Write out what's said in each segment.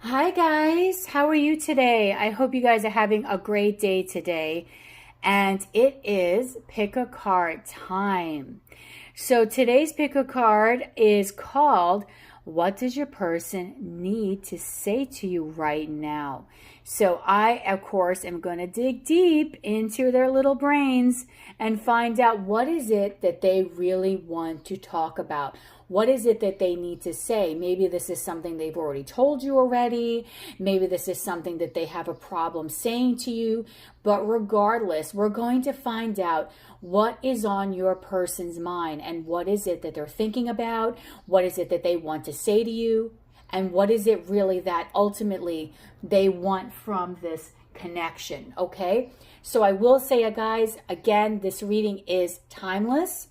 Hi guys, how are you today? I hope you guys are having a great day today. And it is pick a card time. So today's pick a card is called What Does Your Person Need to Say to You Right Now? So I, of course, am going to dig deep into their little brains and find out what is it that they really want to talk about. What is it that they need to say? Maybe this is something they've already told you already. Maybe this is something that they have a problem saying to you. But regardless, we're going to find out what is on your person's mind and what is it that they're thinking about? What is it that they want to say to you? And what is it really that ultimately they want from this connection, okay? So I will say, guys, again, this reading is timeless.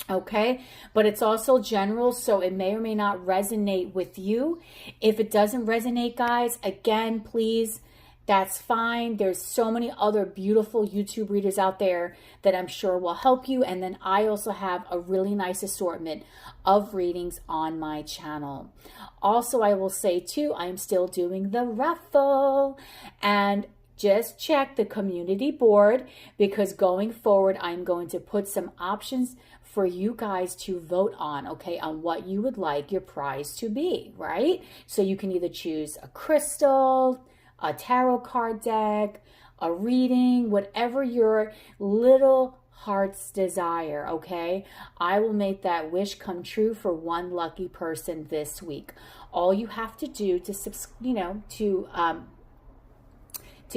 Okay, but it's also general, so it may or may not resonate with you. If it doesn't resonate, guys, again, please, that's fine. There's so many other beautiful YouTube readers out there that I'm sure will help you. And then I also have a really nice assortment of readings on my channel. Also, I will say too, I'm still doing the raffle, and just check the community board because going forward, I'm going to put some options for you guys to vote on, okay, on what you would like your prize to be, right? So you can either choose a crystal, a tarot card deck, a reading, whatever your little heart's desire, okay? I will make that wish come true for one lucky person this week. All you have to do to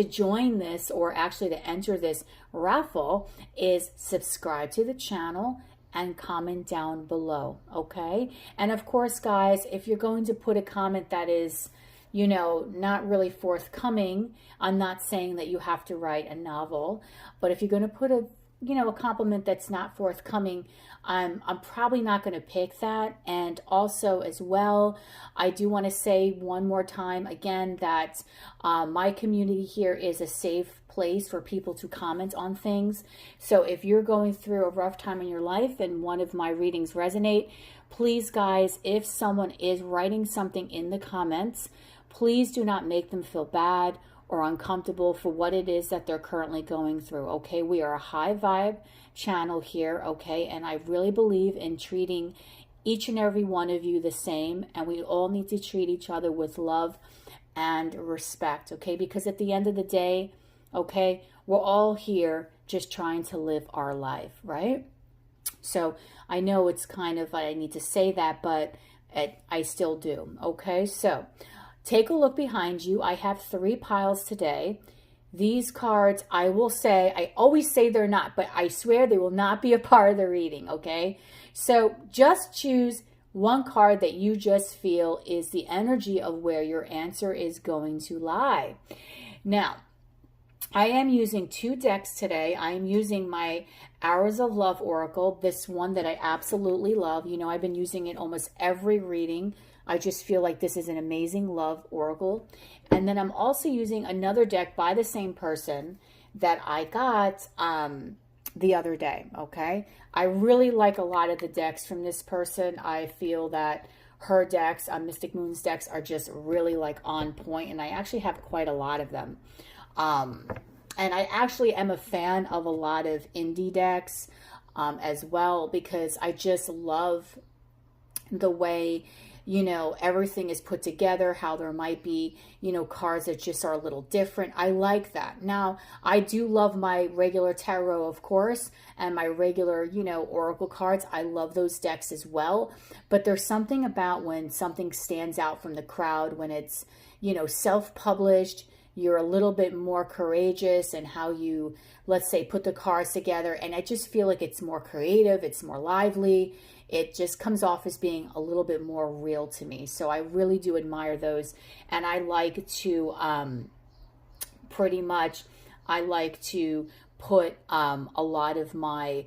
join this, or actually to enter this raffle, is subscribe to the channel and comment down below, okay? And of course, guys, if you're going to put a comment that is, not really forthcoming, I'm not saying that you have to write a novel, but if you're going to put a compliment that's not forthcoming, I'm probably not going to pick that. And also as well, I do want to say one more time again that my community here is a safe place for people to comment on things. So if you're going through a rough time in your life and one of my readings resonate, please, guys, if someone is writing something in the comments, please do not make them feel bad or uncomfortable for what it is that they're currently going through, okay? We are a high vibe channel here, okay? And I really believe in treating each and every one of you the same, and we all need to treat each other with love and respect, okay? Because at the end of the day, okay, we're all here just trying to live our life, right? So I know it's kind of, I need to say that, but I still do, okay? So take a look behind you. I have 3 piles today. These cards, I will say, I always say they're not, but I swear they will not be a part of the reading, okay? So just choose one card that you just feel is the energy of where your answer is going to lie. Now, I am using 2 decks today. I am using my Hours of Love Oracle, this one that I absolutely love. I've been using it almost every reading. I just feel like this is an amazing love oracle. And then I'm also using another deck by the same person that I got the other day, okay? I really like a lot of the decks from this person. I feel that her decks, Mystic Moon's decks, are just really like on point, and I actually have quite a lot of them. And I actually am a fan of a lot of indie decks as well, because I just love the way everything is put together, how there might be, cards that just are a little different. I like that. Now, I do love my regular tarot, of course, and my regular, oracle cards. I love those decks as well. But there's something about when something stands out from the crowd, when it's, self-published, you're a little bit more courageous in how you, let's say, put the cards together. And I just feel like it's more creative, it's more lively. It just comes off as being a little bit more real to me. So I really do admire those. And I like to put a lot of my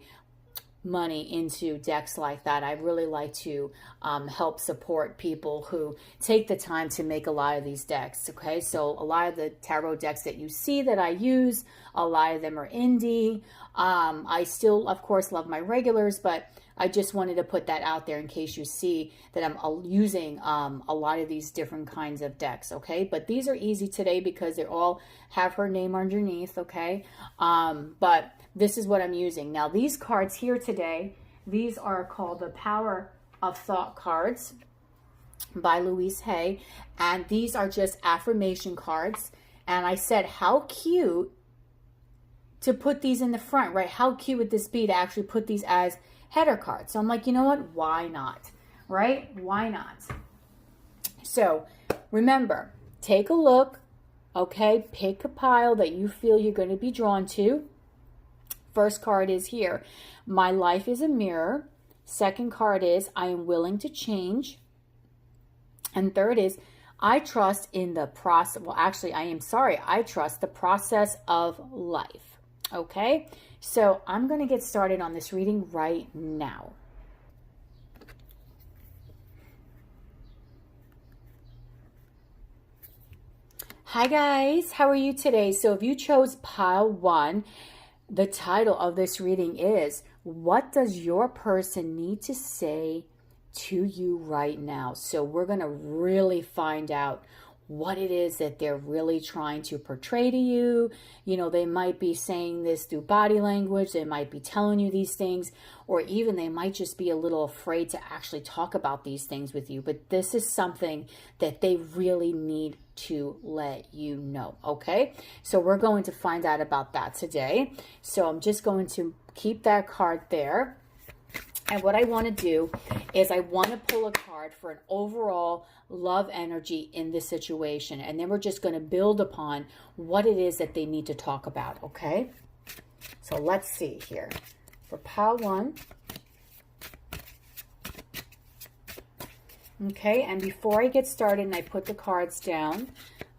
money into decks like that. I really like to help support people who take the time to make a lot of these decks, okay? So a lot of the tarot decks that you see that I use, a lot of them are indie. I still, of course, love my regulars, but I just wanted to put that out there in case you see that I'm using a lot of these different kinds of decks, okay? But these are easy today because they all have her name underneath, okay? But this is what I'm using. Now, these cards here today, these are called the Power of Thought cards by Louise Hay, and these are just affirmation cards. And I said, how cute to put these in the front, right? How cute would this be to actually put these as header cards? So I'm like, you know what? Why not? Right? Why not? So remember, take a look, okay? Pick a pile that you feel you're going to be drawn to. First card is here. My life is a mirror. Second card is I am willing to change. And third is I trust in the process. Well, actually, I trust the process of life. Okay, so I'm going to get started on this reading right now. Hi guys, how are you today? So if you chose pile 1, the title of this reading is, what does your person need to say to you right now? So we're going to really find out what it is that they're really trying to portray to you. You know, they might be saying this through body language. They might be telling you these things, or even they might just be a little afraid to actually talk about these things with you. But this is something that they really need to let you know, okay? So we're going to find out about that today. So I'm just going to keep that card there. And what I want to do is I want to pull a card for an overall love energy in this situation. And then we're just going to build upon what it is that they need to talk about, okay? So let's see here. For pile 1. Okay, and before I get started and I put the cards down,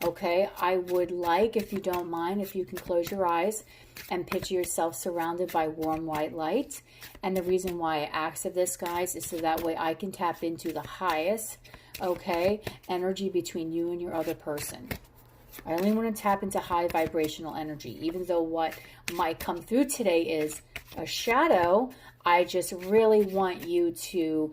okay, I would like, if you don't mind, if you can close your eyes and picture yourself surrounded by warm white light. And the reason why I asked of this, guys, is so that way I can tap into the highest, okay, energy between you and your other person. I only want to tap into high vibrational energy. Even though what might come through today is a shadow, I just really want you to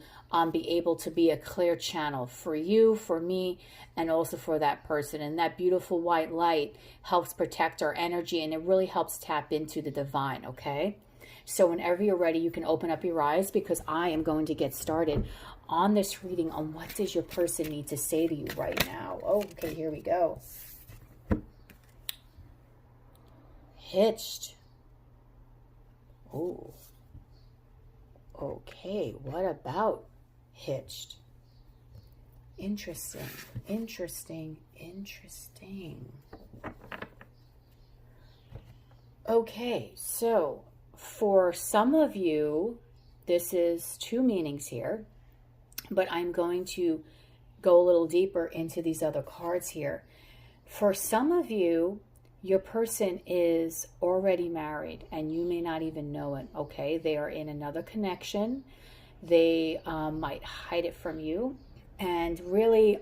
be able to be a clear channel for you, for me, and also for that person. And that beautiful white light helps protect our energy, and it really helps tap into the divine, okay? So whenever you're ready, you can open up your eyes, because I am going to get started on this reading on what does your person need to say to you right now. Oh, okay, here we go. Hitched. Oh. Okay, what about hitched? Interesting, interesting, interesting. Okay, so for some of you, this is 2 meanings here, but I'm going to go a little deeper into these other cards here. For some of you, your person is already married and you may not even know it, okay? They are in another connection. They might hide it from you and really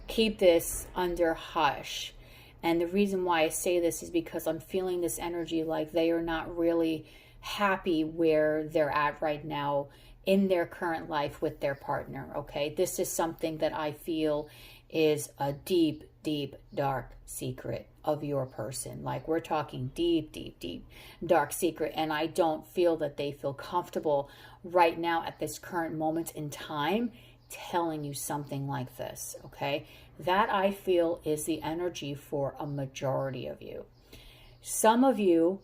keep this under hush. And the reason why I say this is because I'm feeling this energy like they are not really happy where they're at right now in their current life with their partner, okay? This is something that I feel is a deep, deep, dark secret of your person. Like we're talking deep, deep, deep, dark secret. And I don't feel that they feel comfortable right now at this current moment in time telling you something like this, okay? That I feel is the energy for a majority of you. Some of you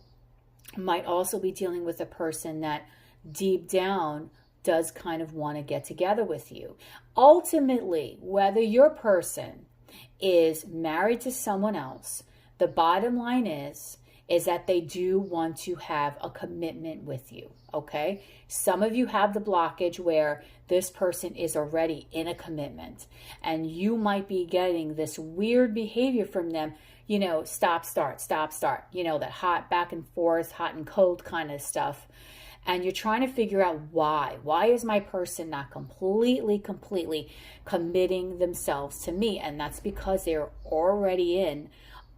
might also be dealing with a person that deep down does kind of want to get together with you. Ultimately, whether your person is married to someone else, the bottom line is that they do want to have a commitment with you, okay? Some of you have the blockage where this person is already in a commitment and you might be getting this weird behavior from them, you know, stop, start, you know, that hot back and forth, hot and cold kind of stuff. And you're trying to figure out why. Why is my person not completely committing themselves to me? And that's because they're already in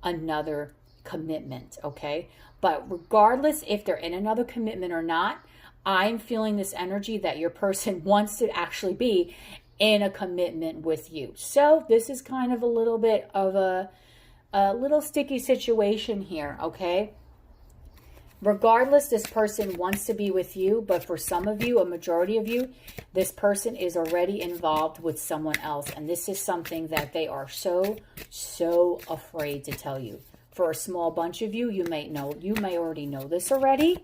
another commitment, okay? But regardless if they're in another commitment or not, I'm feeling this energy that your person wants to actually be in a commitment with you. So this is kind of a little bit of a little sticky situation here, okay? Regardless, this person wants to be with you, but for some of you, a majority of you, this person is already involved with someone else. And this is something that they are so afraid to tell you. For a small bunch of you, you may already know this already.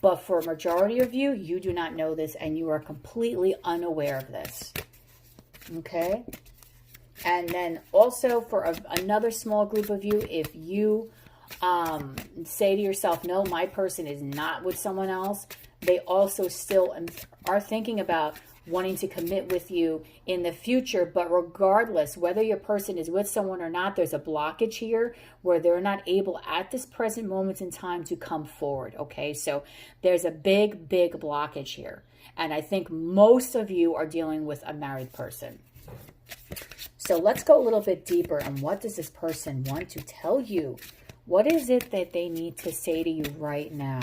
But for a majority of you, you do not know this and you are completely unaware of this. Okay? And then also for another small group of you, if you say to yourself, no, my person is not with someone else, they also still are thinking about wanting to commit with you in the future. But regardless, whether your person is with someone or not, there's a blockage here where they're not able at this present moment in time to come forward. Okay, so there's a big blockage here. And I think most of you are dealing with a married person. So let's go a little bit deeper. And what does this person want to tell you? What is it that they need to say to you right now?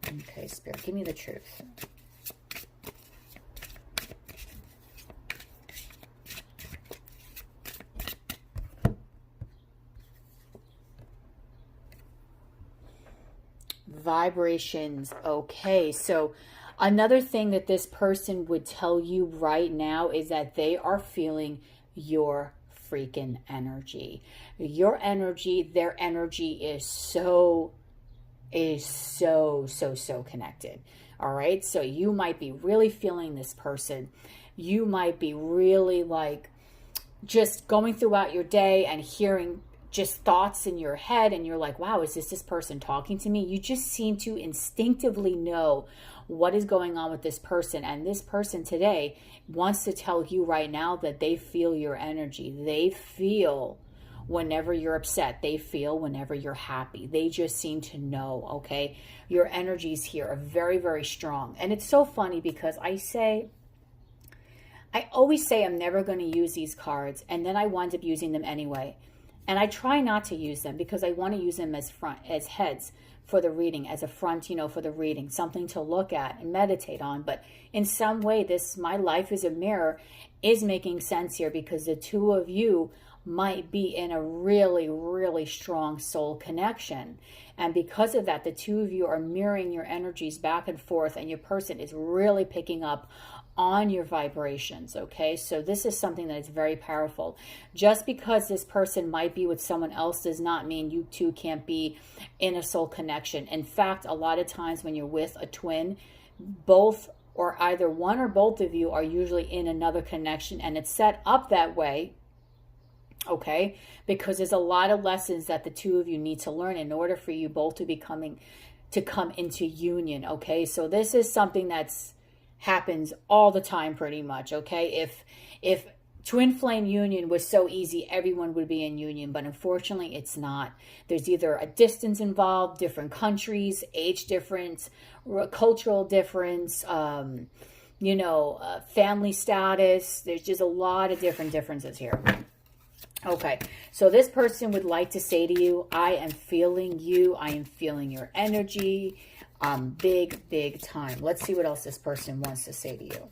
Okay, Spirit, give me the truth. Vibrations. Okay, so another thing that this person would tell you right now is that they are feeling your freaking energy. Your energy, their energy is so connected. All right, so you might be really feeling this person. You might be really like just going throughout your day and hearing just thoughts in your head, and you're like, wow, is this person talking to me? You just seem to instinctively know what is going on with this person. And this person today wants to tell you right now that they feel your energy. They feel whenever you're upset. They feel whenever you're happy. They just seem to know, okay? Your energies here are very strong. And it's so funny because I always say I'm never going to use these cards, and then I wind up using them anyway. And I try not to use them because I want to use them as heads for the reading, as a front, for the reading, something to look at and meditate on. But in some way, my life is a mirror is making sense here, because the two of you might be in a really strong soul connection. And because of that, the two of you are mirroring your energies back and forth, and your person is really picking up on your vibrations, okay? So this is something that is very powerful. Just because this person might be with someone else does not mean you two can't be in a soul connection. In fact, a lot of times when you're with a twin, both or either one or both of you are usually in another connection, and it's set up that way, okay? Because there's a lot of lessons that the two of you need to learn in order for you both to come into union, okay? So this is something that's happens all the time pretty much, okay? If twin flame union was so easy, everyone would be in union, but unfortunately it's not. There's either a distance involved, different countries, age difference, cultural difference, family status. There's just a lot of different differences here. Okay, so this person would like to say to you, I am feeling you. I am feeling your energy. Big time. Let's see what else this person wants to say to you.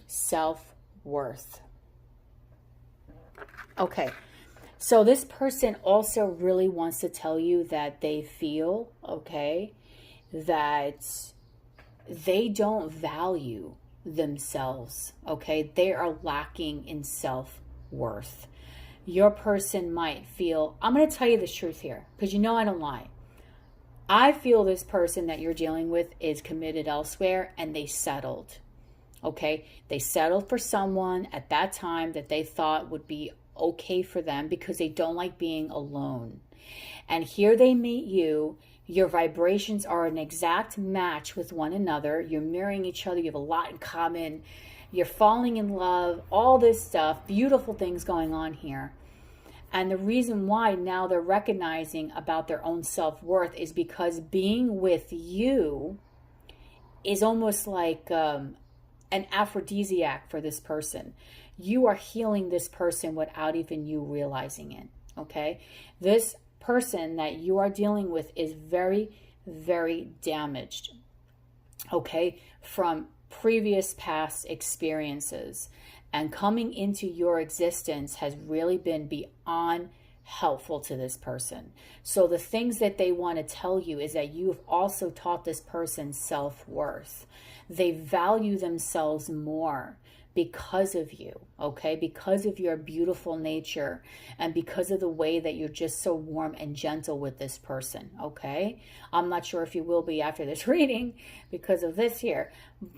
Self-worth. Okay, so this person also really wants to tell you that they feel, okay, that they don't value themselves, okay? They are lacking in self-worth. Your person might feel, I'm going to tell you the truth here, because I don't lie. I feel this person that you're dealing with is committed elsewhere, and they settled, okay? They settled for someone at that time that they thought would be okay for them because they don't like being alone. And here they meet you. Your vibrations are an exact match with one another. You're mirroring each other. You have a lot in common. You're falling in love, all this stuff, beautiful things going on here. And the reason why now they're recognizing about their own self-worth is because being with you is almost like an aphrodisiac for this person. You are healing this person without even you realizing it, okay? This person that you are dealing with is very, very damaged, okay, from previous past experiences. And coming into your existence has really been beyond helpful to this person. So the things that they want to tell you is that you've also taught this person self-worth. They value themselves more because of you, okay? Because of your beautiful nature and because of the way that you're just so warm and gentle with this person, okay? I'm not sure if you will be after this reading because of this here,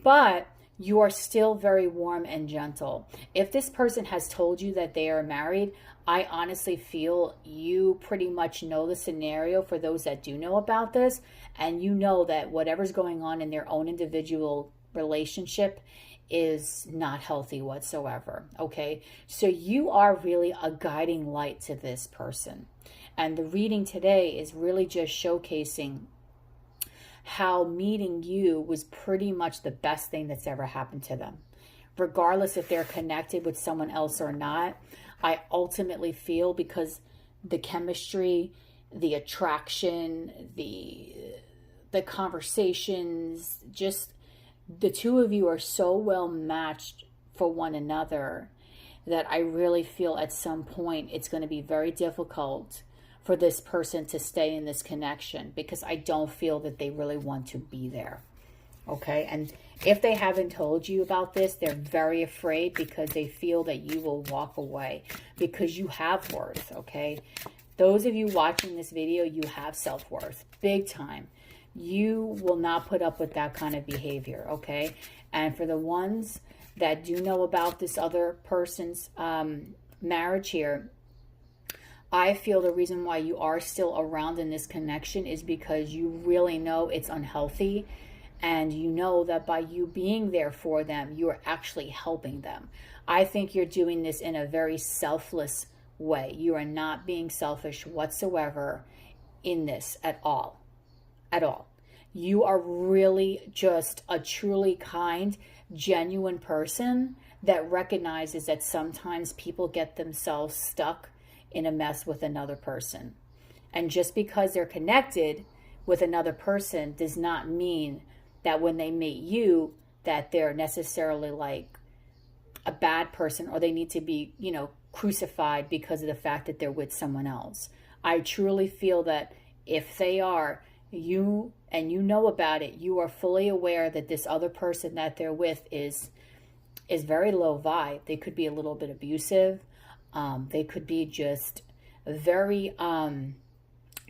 but you are still very warm and gentle. If this person has told you that they are married, I honestly feel you pretty much know the scenario for those that do know about this, and you know that whatever's going on in their own individual relationship is not healthy whatsoever, okay? So you are really a guiding light to this person. And the reading today is really just showcasing how meeting you was pretty much the best thing that's ever happened to them. Regardless if they're connected with someone else or not, I ultimately feel because the chemistry, the attraction, the conversations, just the two of you are so well matched for one another that I really feel at some point it's going to be very difficult for this person to stay in this connection because I don't feel that they really want to be there. Okay, and if they haven't told you about this, they're very afraid because they feel that you will walk away because you have worth, okay? Those of you watching this video, you have self-worth, big time. You will not put up with that kind of behavior, okay? And for the ones that do know about this other person's marriage here, I feel the reason why you are still around in this connection is because you really know it's unhealthy. And you know that by you being there for them, you are actually helping them. I think you're doing this in a very selfless way. You are not being selfish whatsoever in this at all. At all. You are really just a truly kind, genuine person that recognizes that sometimes people get themselves stuck in a mess with another person. And just because they're connected with another person does not mean that when they meet you, that they're necessarily like a bad person or they need to be, you know, crucified because of the fact that they're with someone else. I truly feel that if they are, you know about it, you are fully aware that this other person that they're with is very low vibe. They could be a little bit abusive. They could be just very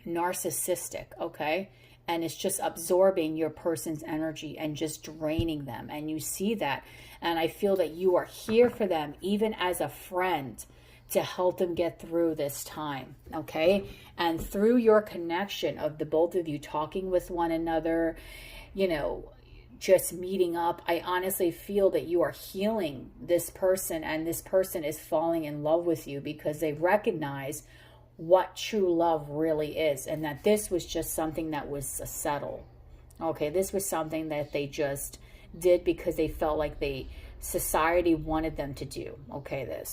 narcissistic, okay? And it's just absorbing your person's energy and just draining them. And you see that. And I feel that you are here for them, even as a friend, to help them get through this time, okay? And through your connection of the both of you talking with one another, you know, just meeting up, I honestly feel that you are healing this person and this person is falling in love with you because they recognize what true love really is, and that this was just something that was a settle. Okay, this was something that they just did because they felt like society wanted them to do. Okay,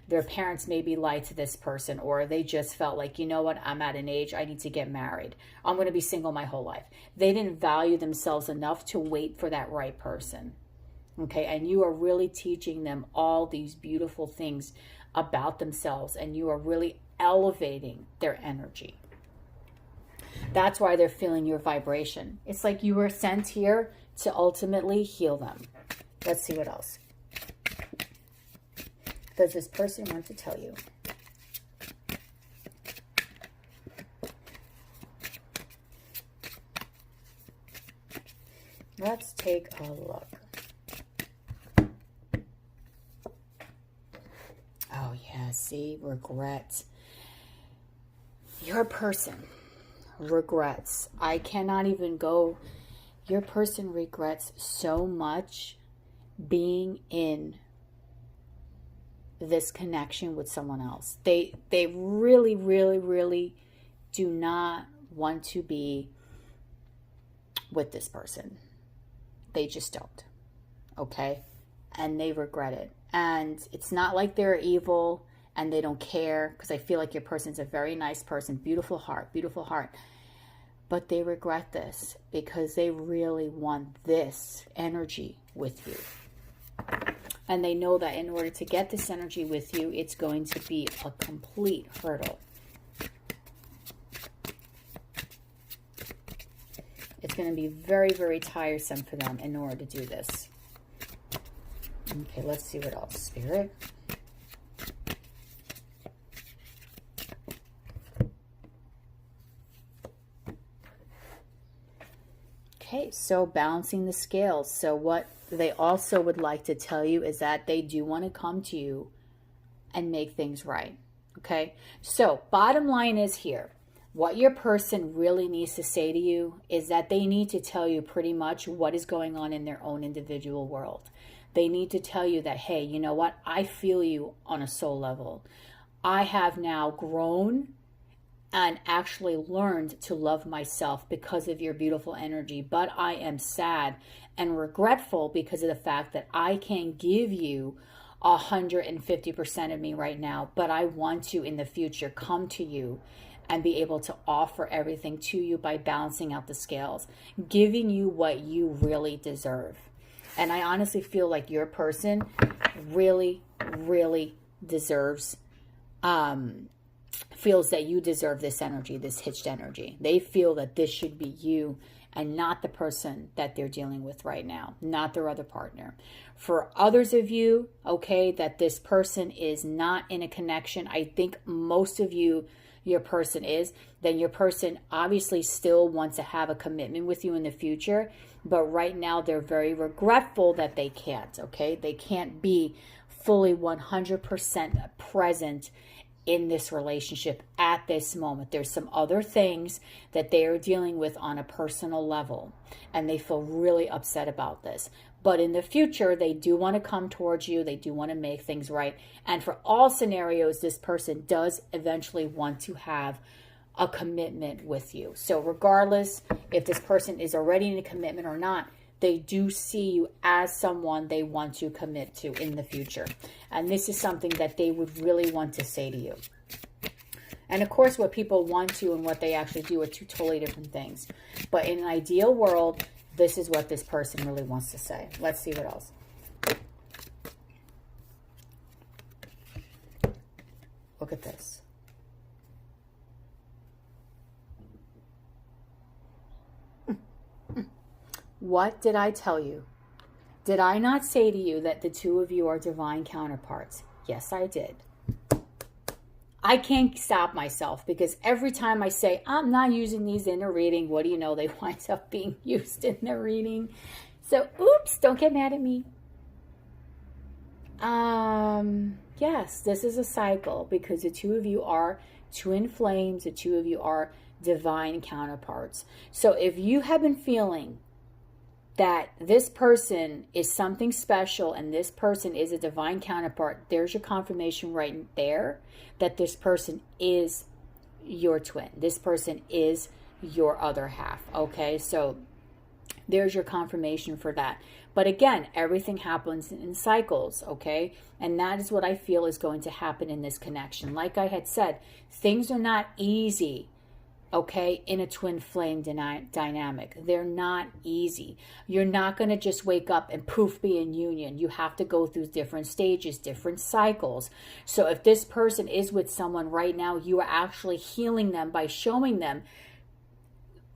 their parents maybe lied to this person, or they just felt like, you know what, I'm at an age, I need to get married. I'm going to be single my whole life. They didn't value themselves enough to wait for that right person. Okay, and you are really teaching them all these beautiful things about themselves, and you are really elevating their energy. That's why they're feeling your vibration. It's like you were sent here to ultimately heal them. Let's see what else. Does this person want to tell you? Let's take a look. Oh yeah, see, regret. Your person regrets. I cannot even go. Your person regrets so much being in this connection with someone else. They really, really, really do not want to be with this person. They just don't. Okay? And they regret it. And it's not like they're evil and they don't care, because I feel like your person's a very nice person, beautiful heart, beautiful heart. But they regret this because they really want this energy with you. And they know that in order to get this energy with you, it's going to be a complete hurdle. It's going to be very, very tiresome for them in order to do this. Okay, let's see what else. Spirit. Okay, so balancing the scales. So what they also would like to tell you is that they do want to come to you and make things right. Okay, so bottom line is here. What your person really needs to say to you is that they need to tell you pretty much what is going on in their own individual world. They need to tell you that, hey, you know what? I feel you on a soul level. I have now grown and actually learned to love myself because of your beautiful energy. But I am sad and regretful because of the fact that I can't give you 150% of me right now. But I want to, in the future, come to you and be able to offer everything to you by balancing out the scales, giving you what you really deserve. And I honestly feel like your person really, really deserves, feels that you deserve this energy, this hitched energy. They feel that this should be you and not the person that they're dealing with right now, not their other partner. For others of you, okay, that this person is not in a connection, I think most of you, your person is, then your person obviously still wants to have a commitment with you in the future, but right now they're very regretful that they can't, okay? They can't be fully 100% present in this relationship at this moment. There's some other things that they are dealing with on a personal level, and they feel really upset about this. But in the future, they do want to come towards you. They do want to make things right. And for all scenarios, this person does eventually want to have a commitment with you. So regardless if this person is already in a commitment or not, they do see you as someone they want to commit to in the future. And this is something that they would really want to say to you. And of course, what people want to and what they actually do are two totally different things. But in an ideal world, this is what this person really wants to say. Let's see what else. Look at this. What did I tell you? Did I not say to you that the two of you are divine counterparts? Yes, I did. I can't stop myself because every time I say, I'm not using these in a reading, what do you know? They wind up being used in the reading. So, oops, don't get mad at me. Yes, this is a cycle because the two of you are twin flames. The two of you are divine counterparts. So if you have been feeling that this person is something special and this person is a divine counterpart, there's your confirmation right there that this person is your twin. This person is your other half, okay? So there's your confirmation for that. But again, everything happens in cycles, okay? And that is what I feel is going to happen in this connection. Like I had said, things are not easy, okay, in a twin flame dynamic. They're not easy. You're not going to just wake up and poof, be in union. You have to go through different stages, different cycles. So if this person is with someone right now, you are actually healing them by showing them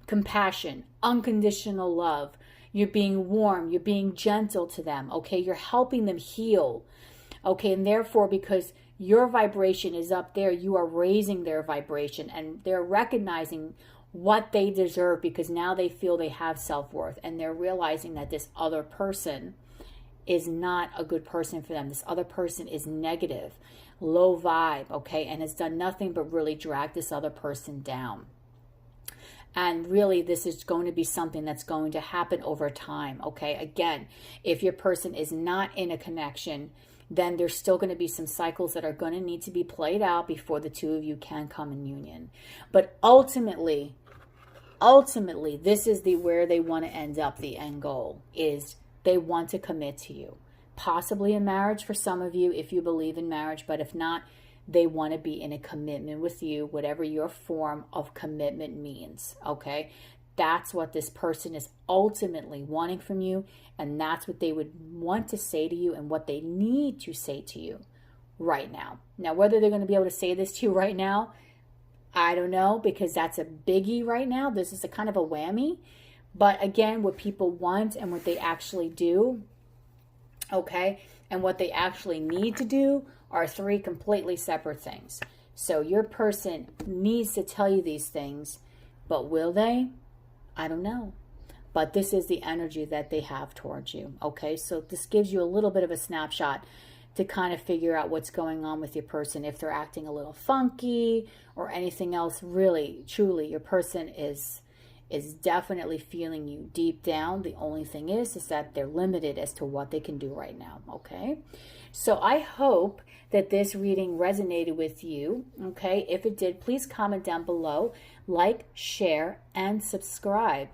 compassion, unconditional love. You're being warm. You're being gentle to them, okay? You're helping them heal, okay? And therefore, because your vibration is up there, you are raising their vibration, and they're recognizing what they deserve because now they feel they have self-worth, and they're realizing that this other person is not a good person for them. This other person is negative, low vibe, okay, and has done nothing but really drag this other person down. And really, this is going to be something that's going to happen over time, okay? Again, if your person is not in a connection, then there's still going to be some cycles that are going to need to be played out before the two of you can come in union. But ultimately, ultimately, this is where they want to end up. The end goal is they want to commit to you, possibly in marriage for some of you if you believe in marriage, but if not, they want to be in a commitment with you, whatever your form of commitment means. Okay, that's what this person is ultimately wanting from you, and that's what they would want to say to you and what they need to say to you right now. Now, whether they're going to be able to say this to you right now, I don't know, because that's a biggie right now. This is a kind of a whammy. But again, what people want and what they actually do, okay, and what they actually need to do are three completely separate things. So your person needs to tell you these things, but will they? I don't know. But this is the energy that they have towards you, okay? So this gives you a little bit of a snapshot to kind of figure out what's going on with your person. If they're acting a little funky or anything else, really, truly, your person is definitely feeling you deep down. The only thing is that they're limited as to what they can do right now, okay? So I hope that this reading resonated with you, okay? If it did, please comment down below, like, share, and subscribe.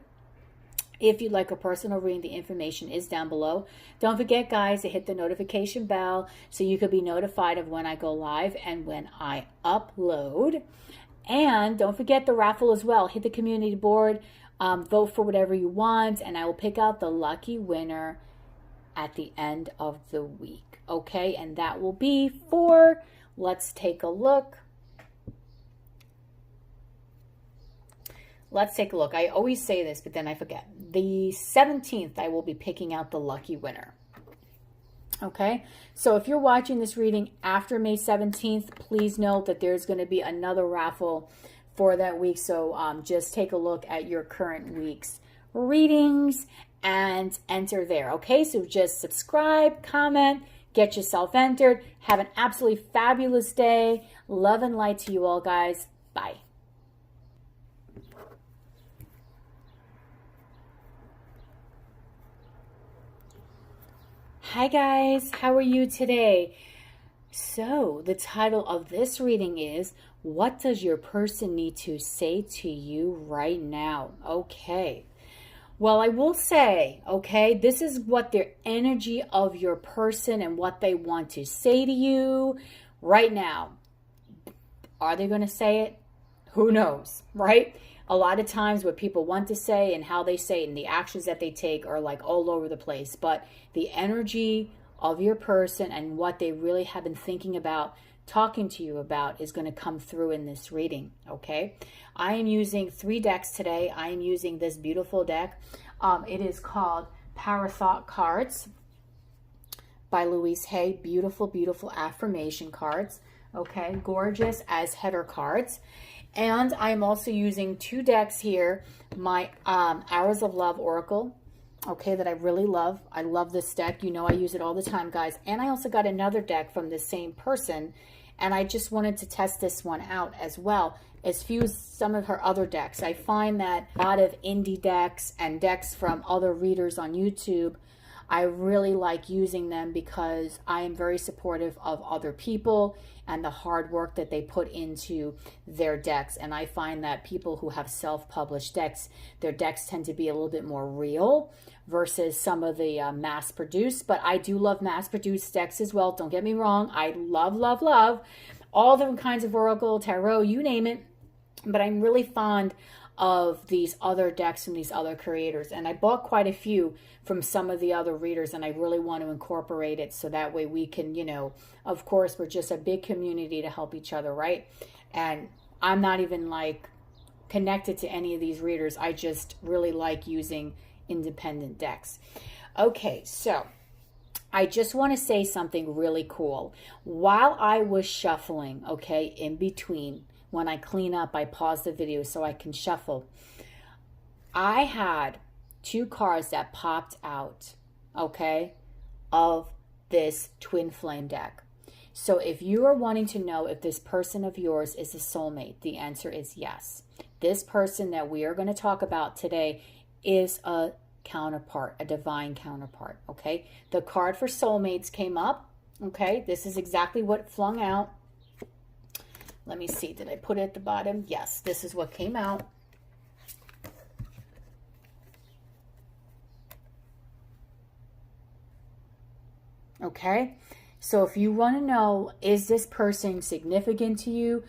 If you'd like a personal reading, the information is down below. Don't forget, guys, to hit the notification bell so you could be notified of when I go live and when I upload. And don't forget the raffle as well. Hit the community board, vote for whatever you want, and I will pick out the lucky winner at the end of the week. Okay, and that will be for, let's take a look. Let's take a look. I always say this, but then I forget. The 17th, I will be picking out the lucky winner. Okay, so if you're watching this reading after May 17th, please note that there's going to be another raffle for that week. So just take a look at your current week's readings and enter there. Okay, so just subscribe, comment, get yourself entered. Have an absolutely fabulous day. Love and light to you all, guys. Bye. Hi guys, how are you today? So the title of this reading is, what does your person need to say to you right now? Okay. Well, I will say, okay, this is what their energy of your person and what they want to say to you right now. Are they going to say it? Who knows, right? A lot of times what people want to say and how they say it and the actions that they take are like all over the place. But the energy of your person and what they really have been thinking about, talking to you about, is going to come through in this reading, okay? I am using 3 decks today. I am using this beautiful deck. It is called Power Thought Cards by Louise Hay. Beautiful, beautiful affirmation cards, okay? Gorgeous as header cards. And I'm also using 2 decks here, my Hours of Love Oracle, okay, that I really love. I love this deck. You know I use it all the time, guys. And I also got another deck from the same person, and I just wanted to test this one out as well as fuse some of her other decks. I find that a lot of indie decks and decks from other readers on YouTube, I really like using them because I am very supportive of other people and the hard work that they put into their decks. And I find that people who have self-published decks, their decks tend to be a little bit more real versus some of the mass-produced. But I do love mass-produced decks as well. Don't get me wrong. I love, love, love all different kinds of Oracle, Tarot, you name it. But I'm really fond of these other decks from these other creators, and I bought quite a few from some of the other readers, and I really want to incorporate it so that way we can, you know, of course, we're just a big community to help each other, right? And I'm not even like connected to any of these readers. I just really like using independent decks. Okay, so I just want to say something really cool. While I was shuffling, okay, in between, when I clean up, I pause the video so I can shuffle. I had 2 cards that popped out, okay, of this twin flame deck. So if you are wanting to know if this person of yours is a soulmate, the answer is yes. This person that we are going to talk about today is a counterpart, a divine counterpart, okay? The card for soulmates came up, okay? This is exactly what flung out. Let me see, did I put it at the bottom? Yes, this is what came out. Okay? So if you want to know, is this person significant to you?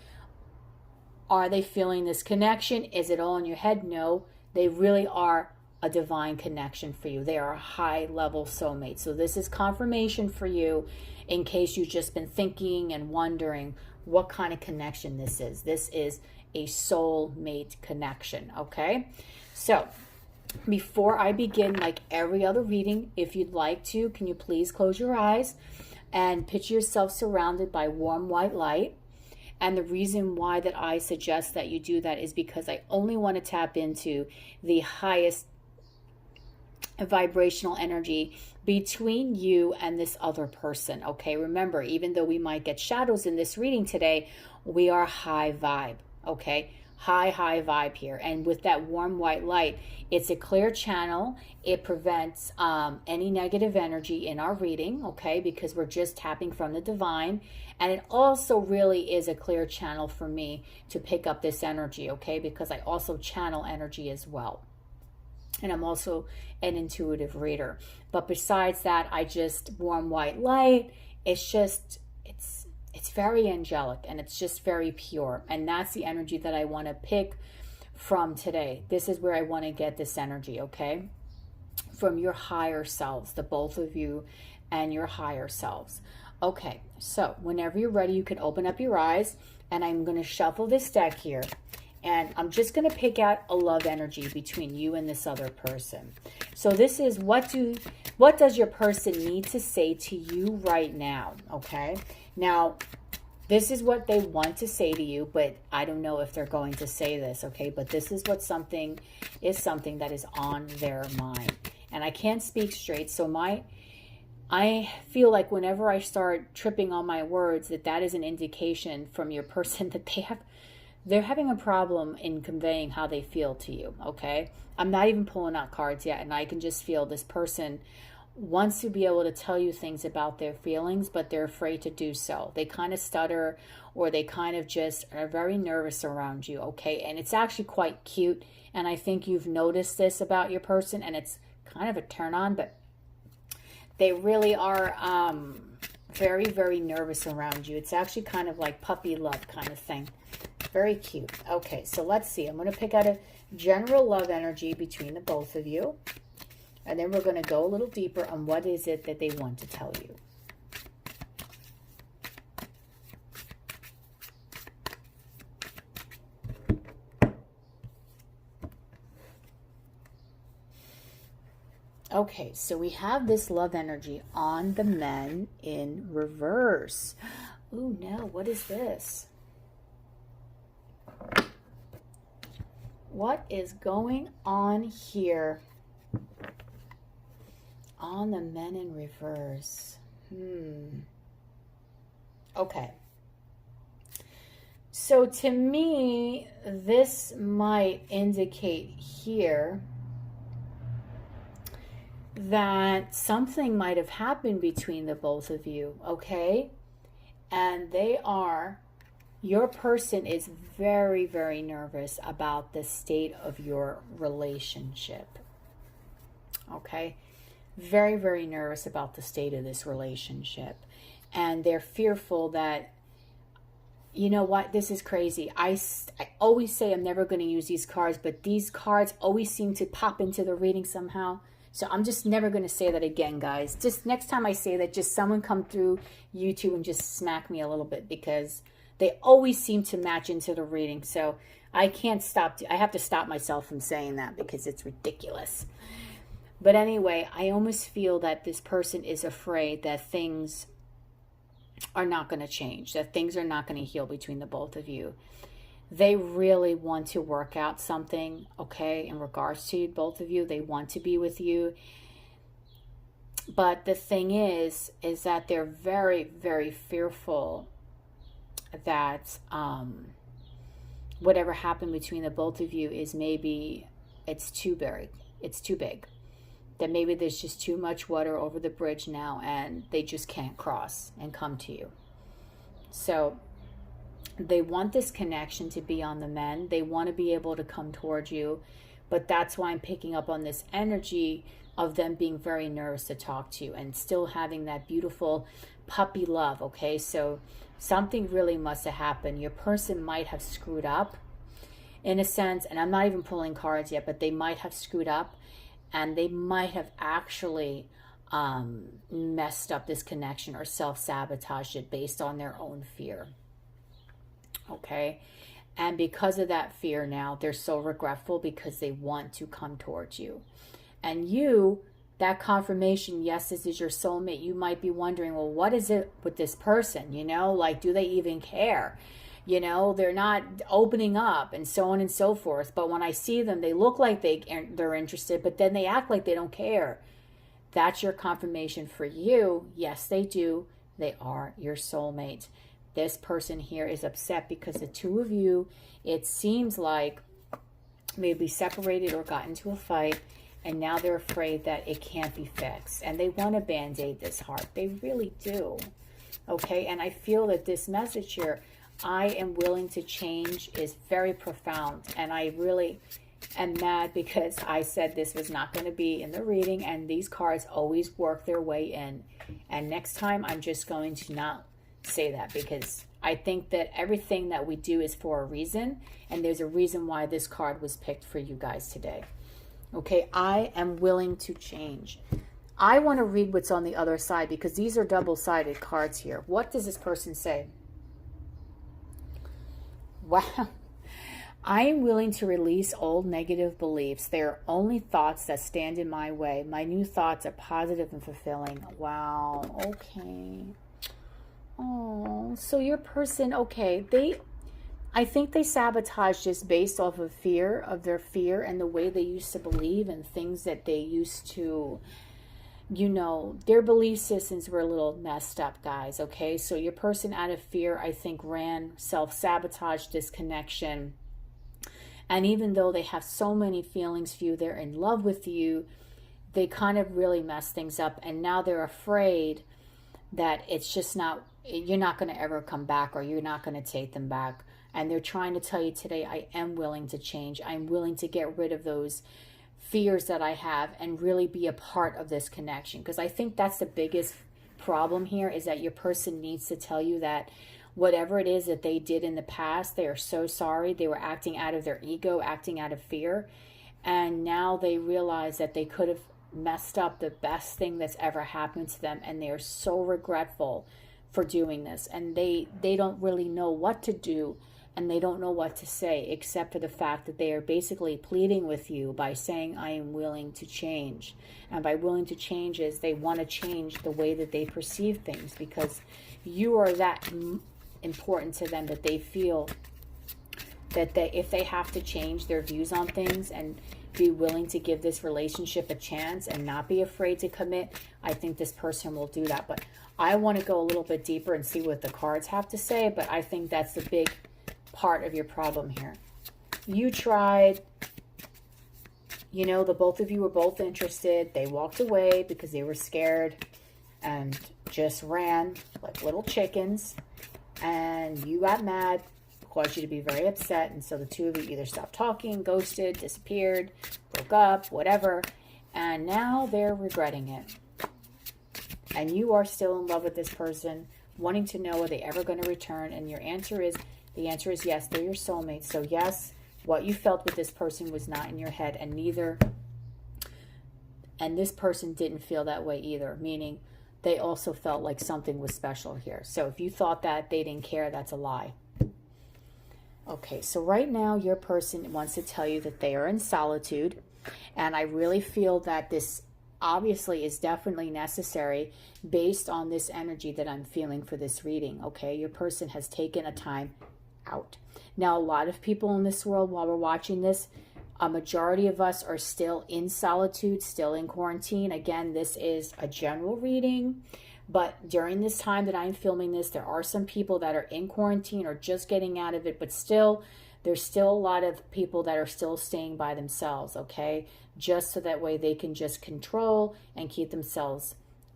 Are they feeling this connection? Is it all in your head? No, they really are a divine connection for you. They are a high level soulmate. So this is confirmation for you in case you've just been thinking and wondering what kind of connection this is. This is a soulmate connection, okay? So before I begin, like every other reading, if you'd like to, can you please close your eyes and picture yourself surrounded by warm white light? And the reason why that I suggest that you do that is because I only want to tap into the highest vibrational energy between you and this other person. Okay, remember, even though we might get shadows in this reading today, we are high vibe. Okay, high vibe here. And with that warm white light, it's a clear channel. It prevents any negative energy in our reading, okay, because we're just tapping from the divine. And it also really is a clear channel for me to pick up this energy, okay, because I also channel energy as well. And I'm also an intuitive reader. But besides that, I just warm white light. It's just, it's very angelic, and it's just very pure. And that's the energy that I want to pick from today. This is where I want to get this energy, okay? From your higher selves, the both of you and your higher selves. Okay, so whenever you're ready, you can open up your eyes, and I'm going to shuffle this deck here. And I'm just going to pick out a love energy between you and this other person. So this is what does your person need to say to you right now, okay? Now, this is what they want to say to you, but I don't know if they're going to say this, okay? But this is what something that is on their mind. And I can't speak straight, so I feel like whenever I start tripping on my words, that is an indication from your person that they're having a problem in conveying how they feel to you, okay? I'm not even pulling out cards yet, and I can just feel this person wants to be able to tell you things about their feelings, but they're afraid to do so. They kind of stutter, or they kind of just are very nervous around you, okay? And it's actually quite cute, and I think you've noticed this about your person, and it's kind of a turn on, but they really are very, very nervous around you. It's actually kind of like puppy love kind of thing. Very cute. Okay, so let's see. I'm going to pick out a general love energy between the both of you. And then we're going to go a little deeper on what is it that they want to tell you. Okay, so we have this love energy on the men in reverse. Oh no, what is this? What is going on here on the men in reverse? Okay. So to me, this might indicate here that something might have happened between the both of you, okay? And your person is very, very nervous about the state of your relationship, okay? Very, very nervous about the state of this relationship. And they're fearful that, you know what, this is crazy. I always say I'm never going to use these cards, but these cards always seem to pop into the reading somehow. So I'm just never going to say that again, guys. Just next time I say that, just someone come through YouTube and just smack me a little bit, because they always seem to match into the reading. So I can't stop. I have to stop myself from saying that because it's ridiculous. But anyway, I almost feel that this person is afraid that things are not going to change, that things are not going to heal between the both of you. They really want to work out something, okay, in regards to both of you. They want to be with you. But the thing is that they're very, very fearful that whatever happened between the both of you is maybe it's too big. It's too big. That maybe there's just too much water over the bridge now and they just can't cross and come to you. So they want this connection to be on the men. They want to be able to come towards you, But that's why I'm picking up on this energy of them being very nervous to talk to you and still having that beautiful puppy love, okay? So something really must have happened. Your person might have screwed up in a sense, and I'm not even pulling cards yet, but they might have screwed up, and they might have actually messed up this connection or self-sabotaged it based on their own fear, okay? And because of that fear now, they're so regretful because they want to come towards you. And you, that confirmation, yes, this is your soulmate, you might be wondering, well, what is it with this person? You know, like, do they even care? You know, they're not opening up and so on and so forth. But when I see them, they look like they're interested, but then they act like they don't care. That's your confirmation for you. Yes, they do. They are your soulmate. This person here is upset because the two of you, it seems like, maybe separated or got into a fight, and now they're afraid that it can't be fixed. And they want to band-aid this heart. They really do. Okay, and I feel that this message here, I am willing to change, is very profound. And I really am mad because I said this was not going to be in the reading, and these cards always work their way in. And next time I'm just going to not say that, because I think that everything that we do is for a reason, and there's a reason why this card was picked for you guys today. Okay, I am willing to change. I want to read what's on the other side because these are double-sided cards here. What does this person say? Wow. I am willing to release old negative beliefs. They are only thoughts that stand in my way. My new thoughts are positive and fulfilling. Wow. Okay. Oh, so your person, okay, I think they sabotaged this based off of fear, of their fear and the way they used to believe and things that they used to, you know, their belief systems were a little messed up, guys, okay? So your person, out of fear, I think, self-sabotaged this connection. And even though they have so many feelings for you, they're in love with you, they kind of really messed things up. And now they're afraid that it's just not, you're not going to ever come back, or you're not going to take them back. And they're trying to tell you today, I am willing to change. I'm willing to get rid of those fears that I have and really be a part of this connection. Because I think that's the biggest problem here, is that your person needs to tell you that whatever it is that they did in the past, they are so sorry. They were acting out of their ego, acting out of fear. And now they realize that they could have messed up the best thing that's ever happened to them. And they are so regretful for doing this. And they don't really know what to do. And they don't know what to say, except for the fact that they are basically pleading with you by saying, I am willing to change. And by willing to change is they want to change the way that they perceive things, because you are that important to them that they feel that if they have to change their views on things and be willing to give this relationship a chance and not be afraid to commit, I think this person will do that. But I want to go a little bit deeper and see what the cards have to say, but I think that's the big part of your problem here. You tried, you know, the both of you were both interested. They walked away because they were scared and just ran like little chickens, and you got mad, caused you to be very upset, and so the two of you either stopped talking, ghosted, disappeared, broke up, whatever, and now they're regretting it. And you are still in love with this person, wanting to know, are they ever going to return? And your answer is, the answer is yes, they're your soulmate. So yes, what you felt with this person was not in your head, and this person didn't feel that way either, meaning they also felt like something was special here. So if you thought that they didn't care, that's a lie. Okay, so right now your person wants to tell you that they are in solitude, and I really feel that this obviously is definitely necessary based on this energy that I'm feeling for this reading. Okay, your person has taken a time out. Now, a lot of people in this world, while we're watching this, a majority of us are still in solitude, still in quarantine. Again, this is a general reading, but during this time that I'm filming this, there are some people that are in quarantine or just getting out of it, but still, there's still a lot of people that are still staying by themselves, okay? Just so that way they can just control and keep themselves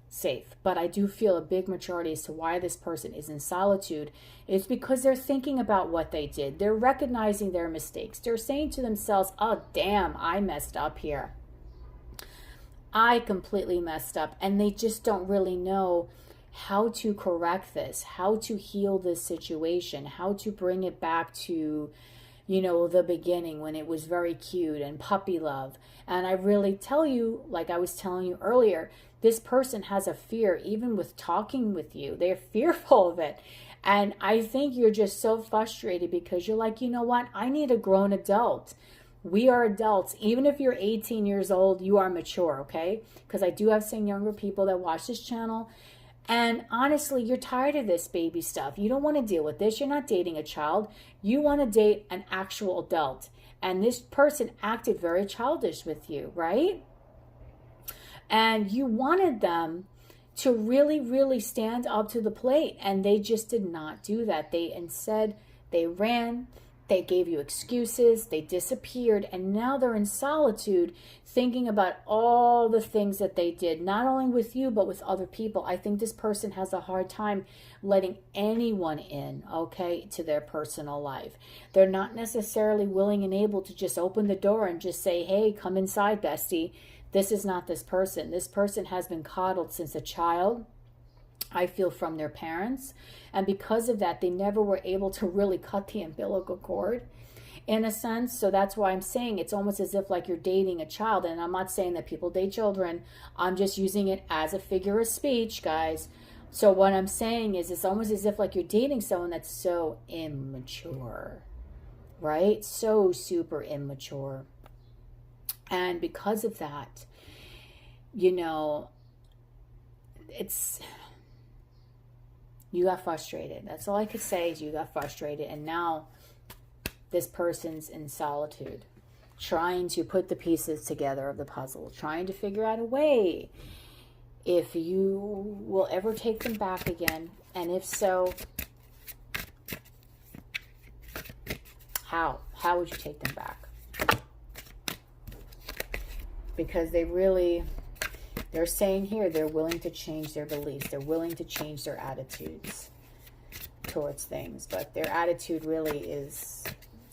safe. But I do feel a big majority as to why this person is in solitude is because they're thinking about what they did. They're recognizing their mistakes. They're saying to themselves, oh, damn, I messed up here. I completely messed up. And they just don't really know how to correct this, how to heal this situation, how to bring it back to, you know, the beginning when it was very cute and puppy love. And I really tell you, like I was telling you earlier, this person has a fear, even with talking with you. They're fearful of it. And I think you're just so frustrated because you're like, you know what? I need a grown adult. We are adults. Even if you're 18 years old, you are mature, okay? Because I do have some younger people that watch this channel. And honestly, you're tired of this baby stuff. You don't want to deal with this. You're not dating a child. You want to date an actual adult. And this person acted very childish with you, right? And you wanted them to really, really stand up to the plate. And they just did not do that. They instead, they ran. They gave you excuses, they disappeared, and now they're in solitude thinking about all the things that they did, not only with you, but with other people. I think this person has a hard time letting anyone in, okay, to their personal life. They're not necessarily willing and able to just open the door and just say, hey, come inside, bestie. This is not this person. This person has been coddled since a child, I feel, from their parents. And because of that, they never were able to really cut the umbilical cord in a sense. So that's why I'm saying it's almost as if like you're dating a child. And I'm not saying that people date children. I'm just using it as a figure of speech, guys. So what I'm saying is it's almost as if like you're dating someone that's so immature, right? So super immature. And because of that, you know, you got frustrated. That's all I could say is you got frustrated. And now this person's in solitude, trying to put the pieces together of the puzzle, trying to figure out a way if you will ever take them back again. And if so, how? How would you take them back? Because they're saying here they're willing to change their beliefs. They're willing to change their attitudes towards things. But their attitude really is,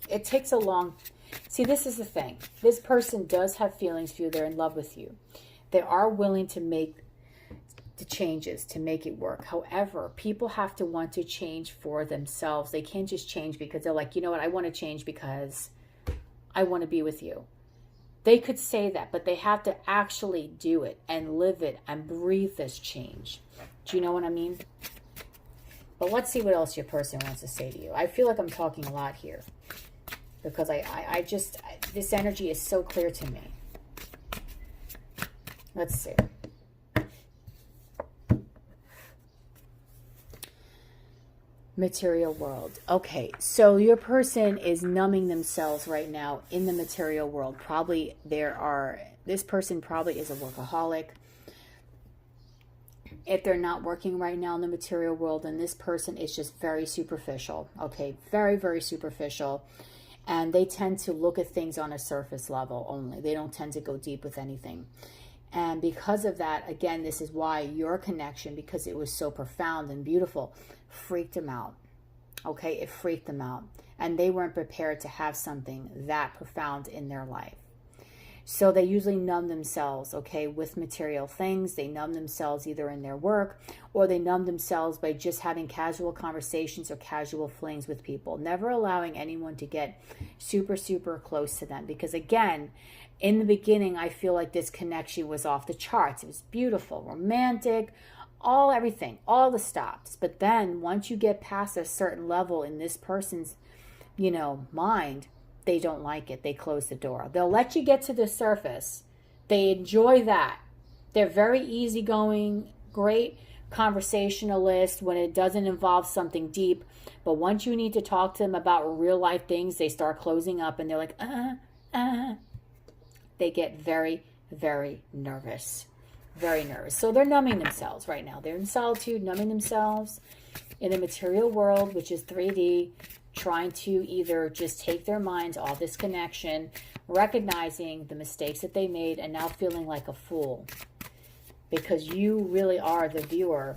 it takes a long... See, this is the thing. This person does have feelings for you. They're in love with you. They are willing to make the changes to make it work. However, people have to want to change for themselves. They can't just change because they're like, you know what, I want to change because I want to be with you. They could say that, but they have to actually do it and live it and breathe this change. Do you know what I mean? But let's see what else your person wants to say to you. I feel like I'm talking a lot here because this energy is so clear to me. Let's see. Material world. Okay, so your person is numbing themselves right now in the material world. Probably this person probably is a workaholic. If they're not working right now in the material world, then this person is just very superficial. Okay, very, very superficial. And they tend to look at things on a surface level only. They don't tend to go deep with anything. And because of that, again, this is why your connection, because it was so profound and beautiful, freaked them out. Okay, it freaked them out. And they weren't prepared to have something that profound in their life. So they usually numb themselves, okay, with material things. They numb themselves either in their work or they numb themselves by just having casual conversations or casual flings with people, never allowing anyone to get super, super close to them. Because again, in the beginning, I feel like this connection was off the charts. It was beautiful, romantic, everything, all the stops. But then once you get past a certain level in this person's, mind, they don't like it. They close the door. They'll let you get to the surface. They enjoy that. They're very easygoing, great conversationalist when it doesn't involve something deep. But once you need to talk to them about real life things, they start closing up and they're like, They get very, very nervous. Very nervous. So they're numbing themselves right now. They're in solitude, numbing themselves in the material world, which is 3D, trying to either just take their minds off this connection, recognizing the mistakes that they made, and now feeling like a fool because you really are, the viewer,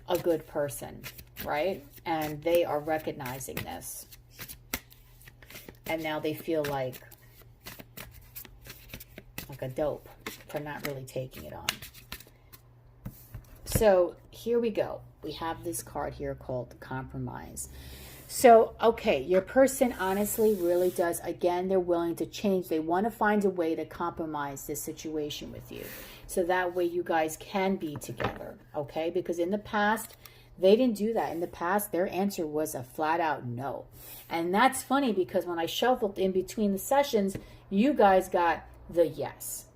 a good person, right? And they are recognizing this. And now they feel like a dope for not really taking it on. So here we go. We have this card here called Compromise. So, okay, your person honestly really does, again, they're willing to change. They want to find a way to compromise this situation with you. So that way you guys can be together, okay? Because in the past, they didn't do that. In the past, their answer was a flat out no. And that's funny because when I shuffled in between the sessions, you guys got the yes.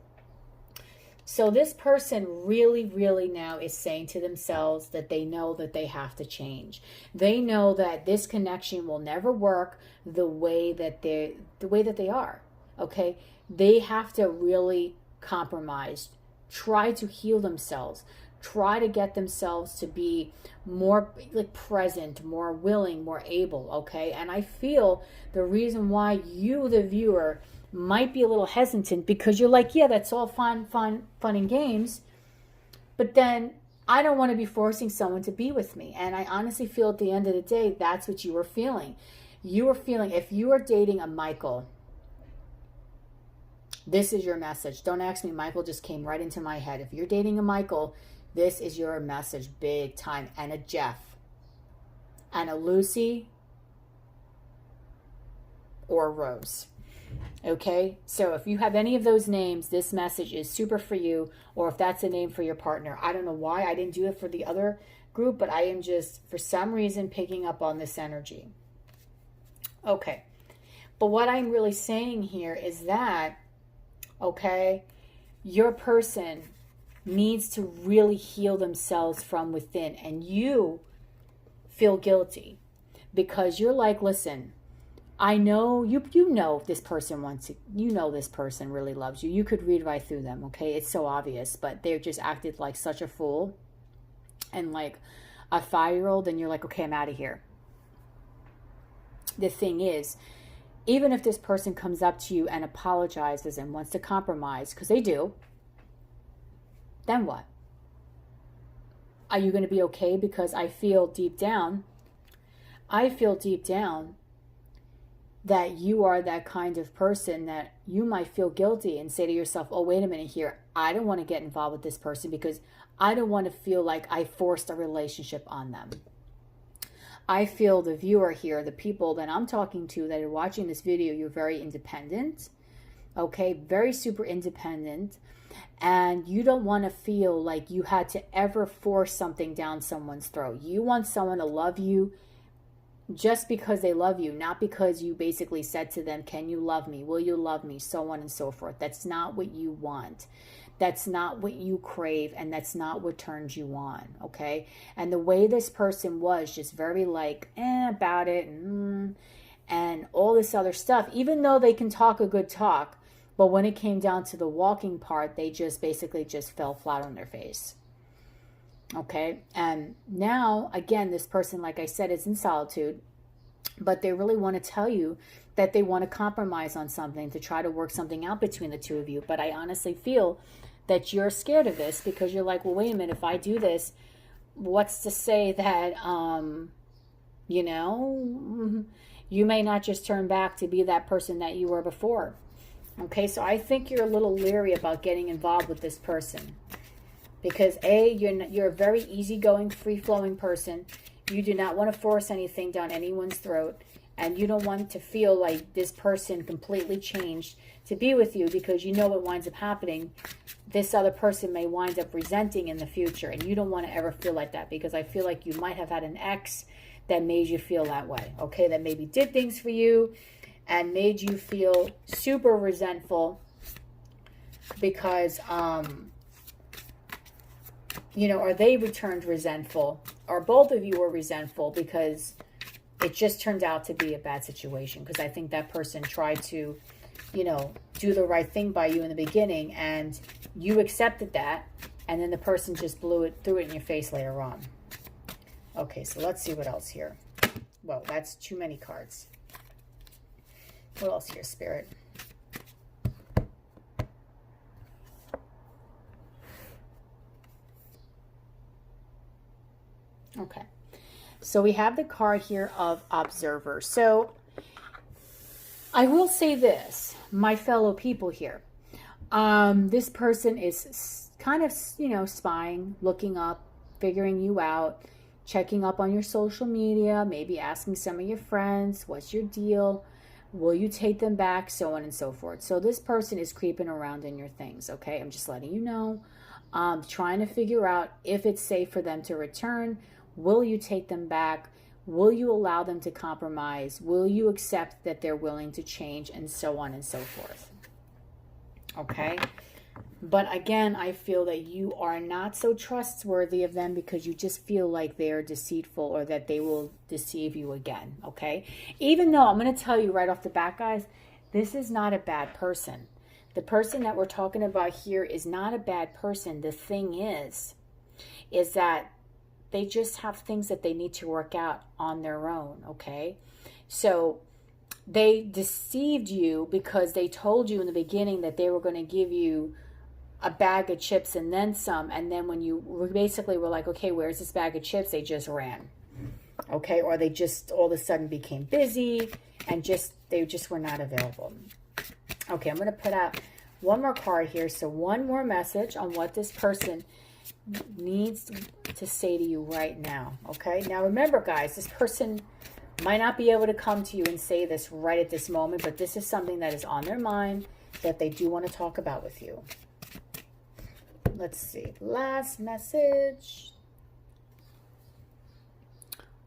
So this person really, really now is saying to themselves that they know that they have to change. They know that this connection will never work the way that they are. Okay? They have to really compromise, try to heal themselves, try to get themselves to be more like present, more willing, more able, okay? And I feel the reason why you, the viewer, might be a little hesitant because you're like, yeah, that's all fun and games, but then I don't want to be forcing someone to be with me. And I honestly feel at the end of the day, that's what you were feeling. You were feeling, if you are dating a Michael, this is your message. Don't ask me, Michael just came right into my head. If you're dating a Michael, this is your message big time. And a Jeff, and a Lucy, or a Rose. Okay, so if you have any of those names, this message is super for you, or if that's a name for your partner. I don't know why I didn't do it for the other group, but I am just, for some reason, picking up on this energy. Okay, but what I'm really saying here is that, okay, your person needs to really heal themselves from within, and you feel guilty because you're like, listen, I know you know this person wants it. You know this person really loves you. You could read right through them, okay? It's so obvious, but they're just acted like such a fool and like a 5-year-old, and you're like, okay, I'm out of here. The thing is, even if this person comes up to you and apologizes and wants to compromise, because they do, then what? Are you going to be okay? Because I feel deep down that you are that kind of person that you might feel guilty and say to yourself, oh, wait a minute here. I don't want to get involved with this person because I don't want to feel like I forced a relationship on them. I feel the viewer here, the people that I'm talking to that are watching this video, you're very independent, okay? Very super independent. And you don't want to feel like you had to ever force something down someone's throat. You want someone to love you just because they love you, not because you basically said to them, can you love me? Will you love me? So on and so forth. That's not what you want. That's not what you crave, and that's not what turns you on, okay? And the way this person was just very like, about it, and all this other stuff, even though they can talk a good talk, but when it came down to the walking part, they just basically just fell flat on their face. Okay, and now, again, this person, like I said, is in solitude, but they really want to tell you that they want to compromise on something to try to work something out between the two of you. But I honestly feel that you're scared of this because you're like, well, wait a minute, if I do this, what's to say that, you know, you may not just turn back to be that person that you were before. Okay, so I think you're a little leery about getting involved with this person. Because A, you're a very easygoing, free-flowing person. You do not want to force anything down anyone's throat. And you don't want to feel like this person completely changed to be with you because you know what winds up happening. This other person may wind up resenting in the future. And you don't want to ever feel like that because I feel like you might have had an ex that made you feel that way. Okay, that maybe did things for you and made you feel super resentful because, you know, or they returned resentful, or both of you were resentful because it just turned out to be a bad situation. Because I think that person tried to, you know, do the right thing by you in the beginning, and you accepted that, and then the person just threw it in your face later on. Okay, so let's see what else here. Well, that's too many cards. What else here, Spirit? Okay. So we have the card here of Observer. So I will say this, my fellow people here. This person is kind of, spying, looking up, figuring you out, checking up on your social media, maybe asking some of your friends, what's your deal? Will you take them back? So on and so forth. So this person is creeping around in your things, okay? I'm just letting you know. Trying to figure out if it's safe for them to return. Will you take them back? Will you allow them to compromise? Will you accept that they're willing to change, and so on and so forth? Okay? But again, I feel that you are not so trustworthy of them because you just feel like they're deceitful or that they will deceive you again. Okay? Even though I'm going to tell you right off the bat, guys, this is not a bad person. The person that we're talking about here is not a bad person. The thing is that they just have things that they need to work out on their own, okay? So they deceived you because they told you in the beginning that they were going to give you a bag of chips and then some. And then when you basically were like, okay, where's this bag of chips? They just ran, okay? Or they just all of a sudden became busy and they just were not available. Okay, I'm going to put out one more card here. So one more message on what this person needs to say to you right now. Okay, now remember, guys, this person might not be able to come to you and say this right at this moment, but this is something that is on their mind that they do want to talk about with you. Let's see. Last message.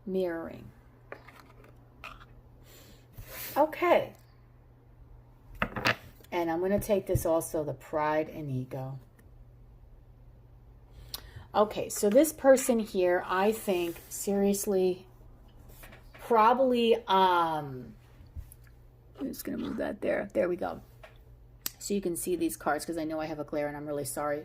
Mirroring. Okay. And I'm going to take this also, the pride and ego. Okay, so this person here, I think, seriously, probably, I'm just going to move that there. There we go. So you can see these cards because I know I have a glare and I'm really sorry.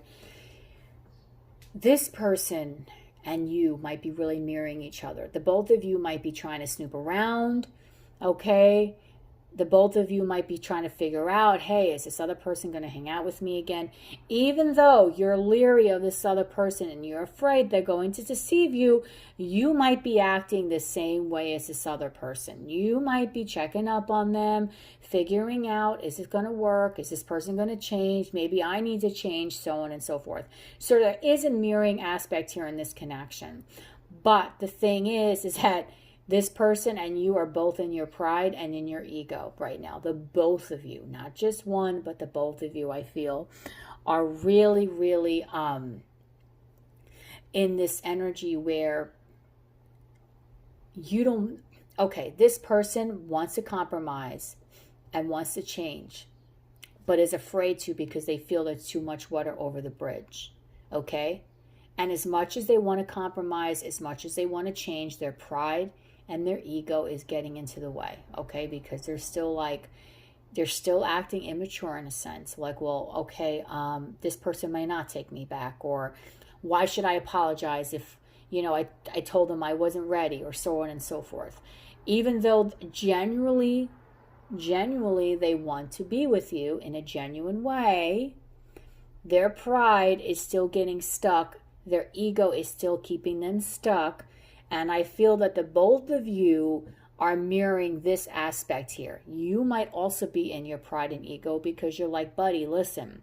This person and you might be really mirroring each other. The both of you might be trying to snoop around, okay? The both of you might be trying to figure out, hey, is this other person going to hang out with me again? Even though you're leery of this other person and you're afraid they're going to deceive you, you might be acting the same way as this other person. You might be checking up on them, figuring out, is it going to work? Is this person going to change? Maybe I need to change, so on and so forth. So there is a mirroring aspect here in this connection. But the thing is that this person and you are both in your pride and in your ego right now. The both of you, not just one, but the both of you, I feel, are really, really in this energy where you don't, okay, this person wants to compromise and wants to change, but is afraid to because they feel there's too much water over the bridge, okay? And as much as they want to compromise, as much as they want to change, their pride and their ego is getting into the way, okay? Because they're still acting immature in a sense. Like, well, okay, this person may not take me back, or why should I apologize if, I told them I wasn't ready, or so on and so forth. Even though genuinely they want to be with you in a genuine way, their pride is still getting stuck. Their ego is still keeping them stuck. And I feel that the both of you are mirroring this aspect here. You might also be in your pride and ego because you're like, buddy, listen,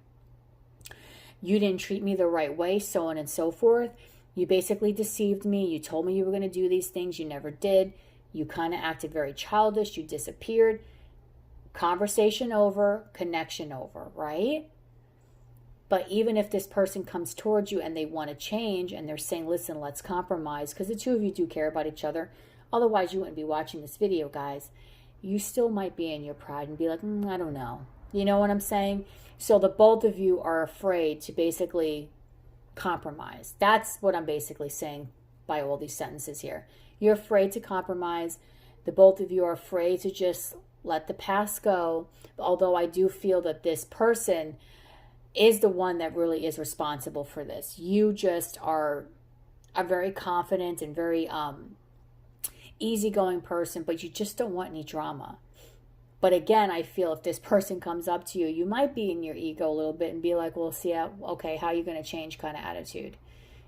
you didn't treat me the right way, so on and so forth. You basically deceived me. You told me you were going to do these things. You never did. You kind of acted very childish. You disappeared. Conversation over, connection over, right? But even if this person comes towards you and they want to change and they're saying, listen, let's compromise, because the two of you do care about each other. Otherwise, you wouldn't be watching this video, guys. You still might be in your pride and be like, I don't know. You know what I'm saying? So the both of you are afraid to basically compromise. That's what I'm basically saying by all these sentences here. You're afraid to compromise. The both of you are afraid to just let the past go. Although I do feel that this person is the one that really is responsible for this. You just are a very confident and very easygoing person, but you just don't want any drama. But again, I feel if this person comes up to you, you might be in your ego a little bit and be like, well, see, okay, how are you going to change kind of attitude.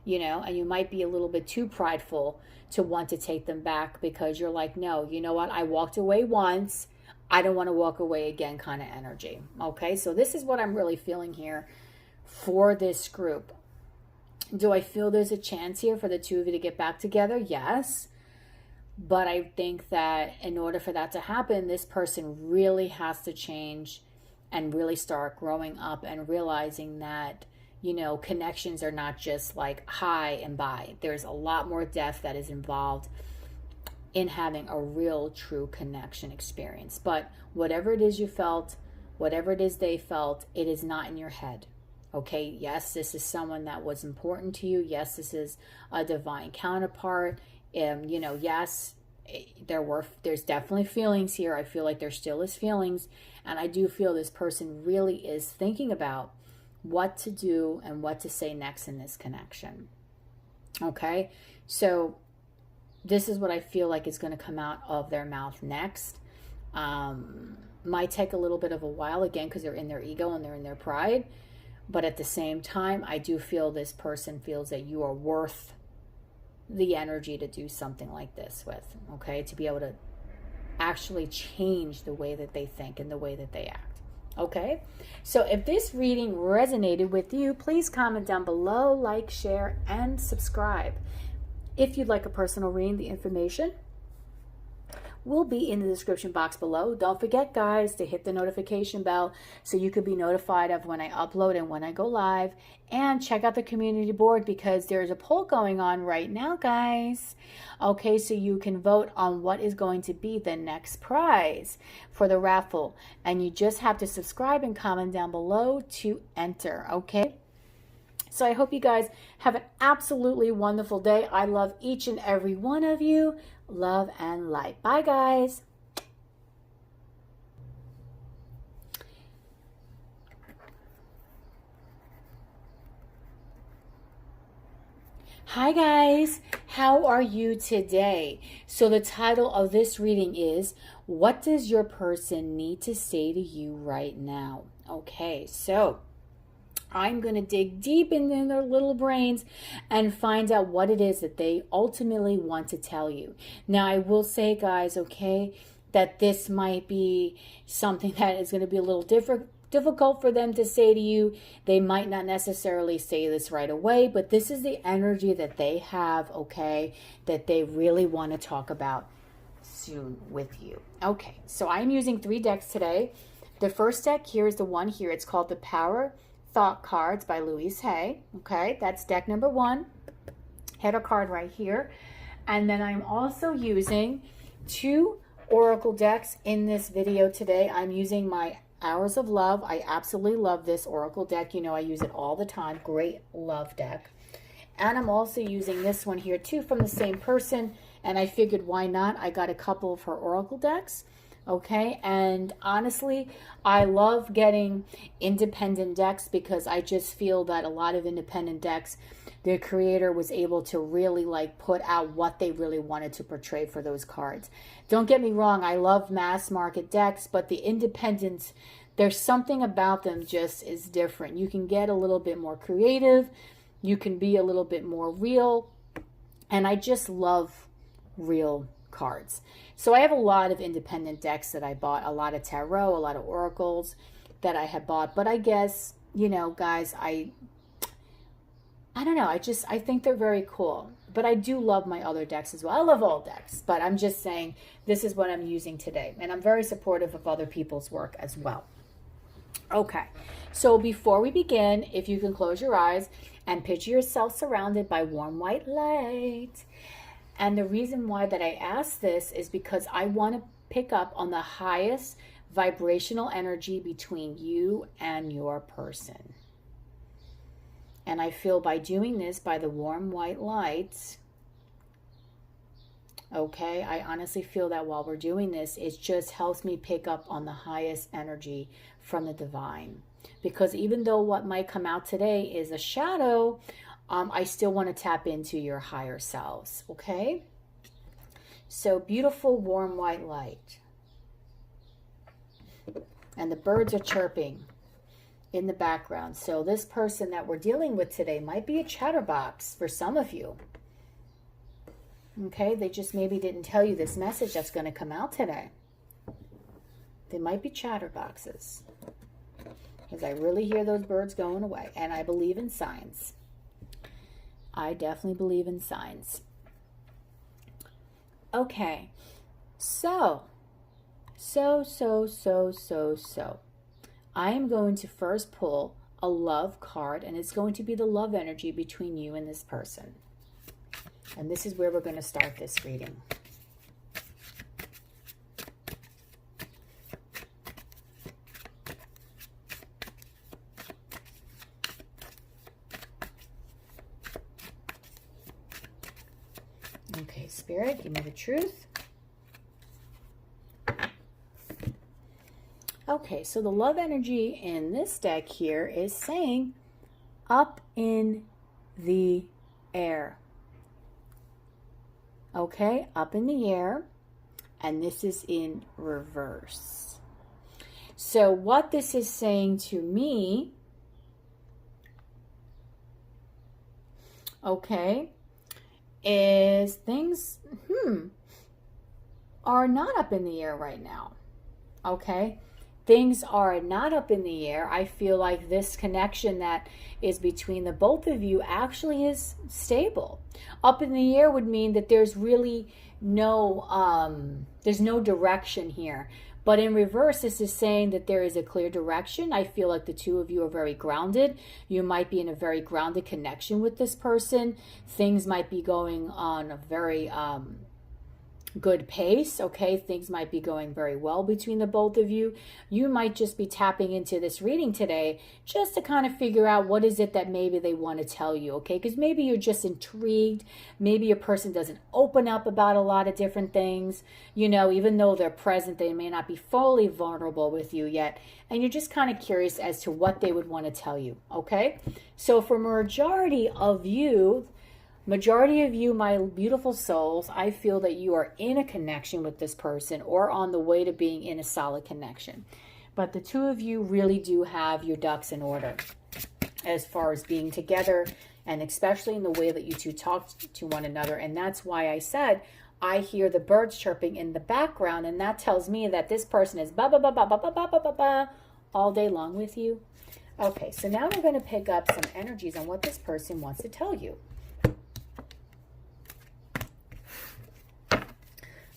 you know, and you might be a little bit too prideful to want to take them back because you're like, no, you know what? I walked away once. I don't want to walk away again kind of energy. Okay, so this is what I'm really feeling here for this group. Do I feel there's a chance here for the two of you to get back together? Yes. But I think that in order for that to happen, this person really has to change and really start growing up and realizing that, you know, connections are not just like hi and bye. There's a lot more depth that is involved in having a real, true connection experience. But whatever it is you felt, whatever it is they felt, it is not in your head. Okay, yes, this is someone that was important to you. Yes, this is a divine counterpart. You know, yes, there's definitely feelings here. I feel like there still is feelings. And I do feel this person really is thinking about what to do and what to say next in this connection. Okay, so this is what I feel like is going to come out of their mouth next. Might take a little bit of a while, again, because they're in their ego and they're in their pride. But at the same time, I do feel this person feels that you are worth the energy to do something like this with, okay? To be able to actually change the way that they think and the way that they act, okay? So if this reading resonated with you, please comment down below, like, share, and subscribe. If you'd like a personal reading, the information will be in the description box below. Don't forget, guys, to hit the notification bell so you could be notified of when I upload and when I go live. And check out the community board because there's a poll going on right now, guys. Okay, so you can vote on what is going to be the next prize for the raffle. And you just have to subscribe and comment down below to enter, okay? So I hope you guys have an absolutely wonderful day. I love each and every one of you. Love and light. Bye, guys. Hi, guys. How are you today? So the title of this reading is, what does your person need to say to you right now? Okay, so I'm going to dig deep into their little brains and find out what it is that they ultimately want to tell you. Now, I will say, guys, okay, that this might be something that is going to be a little difficult for them to say to you. They might not necessarily say this right away, but this is the energy that they have, okay, that they really want to talk about soon with you. Okay, so I'm using 3 decks today. The first deck here is the one here. It's called the Power Thought Cards by Louise Hay. Okay, that's deck number 1. Header card right here. And then I'm also using 2 oracle decks in this video today. I'm using my Hours of Love. I absolutely love this oracle deck. You know, I use it all the time. Great love deck. And I'm also using this one here too from the same person. And I figured, why not? I got a couple of her oracle decks. Okay, and honestly, I love getting independent decks because I just feel that a lot of independent decks, the creator was able to really like put out what they really wanted to portray for those cards. Don't get me wrong, I love mass market decks, but the independents, there's something about them just is different. You can get a little bit more creative, you can be a little bit more real, and I just love real cards. So I have a lot of independent decks that I bought, a lot of tarot, a lot of oracles that I had bought. But I guess, you know, guys, I don't know. I think they're very cool. But I do love my other decks as well. I love all decks, but I'm just saying this is what I'm using today. And I'm very supportive of other people's work as well. Okay, so before we begin, if you can close your eyes and picture yourself surrounded by warm white light. And the reason why that I ask this is because I want to pick up on the highest vibrational energy between you and your person. And I feel by doing this, by the warm white lights, okay, I honestly feel that while we're doing this, it just helps me pick up on the highest energy from the divine. Because even though what might come out today is a shadow, I still want to tap into your higher selves, okay? So beautiful warm white light. And the birds are chirping. in the background. So this person that we're dealing with today might be a chatterbox for some of you. Okay, they just maybe didn't tell you this message that's going to come out today. They might be chatterboxes. Because I really hear those birds going away. And I believe in signs. I definitely believe in signs. Okay, so. I am going to first pull a love card, and it's going to be the love energy between you and this person. And this is where we're going to start this reading. Okay, Spirit, give me the truth. Okay, so the love energy in this deck here is saying up in the air. Okay, up in the air, and this is in reverse. So what this is saying to me, okay, is things are not up in the air right now. Okay, things are not up in the air. I feel like this connection that is between the both of you actually is stable. Up in the air would mean that there's really no direction here. But in reverse, this is saying that there is a clear direction. I feel like the two of you are very grounded. You might be in a very grounded connection with this person. Things might be going on a very good pace. Okay, things might be going very well between the both of you. You might just be tapping into this reading today just to kind of figure out what is it that maybe they want to tell you. Okay, because maybe you're just intrigued. Maybe a person doesn't open up about a lot of different things. You know, even though they're present, they may not be fully vulnerable with you yet, and you're just kind of curious as to what they would want to tell you. Okay, so for majority of you, my beautiful souls, I feel that you are in a connection with this person or on the way to being in a solid connection. But the two of you really do have your ducks in order as far as being together, and especially in the way that you two talk to one another. And that's why I said I hear the birds chirping in the background, and that tells me that this person is ba ba ba ba ba ba ba ba ba all day long with you. Okay, so now we're going to pick up some energies on what this person wants to tell you.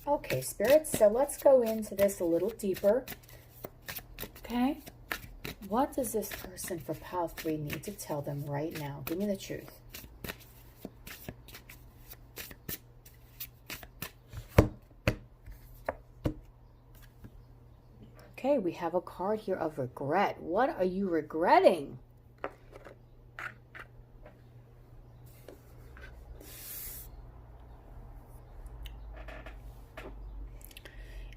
Okay, spirits, so let's go into this a little deeper. Okay, what does this person for pile 3 need to tell them right now? Give me the truth. Okay, we have a card here of regret. What are you regretting?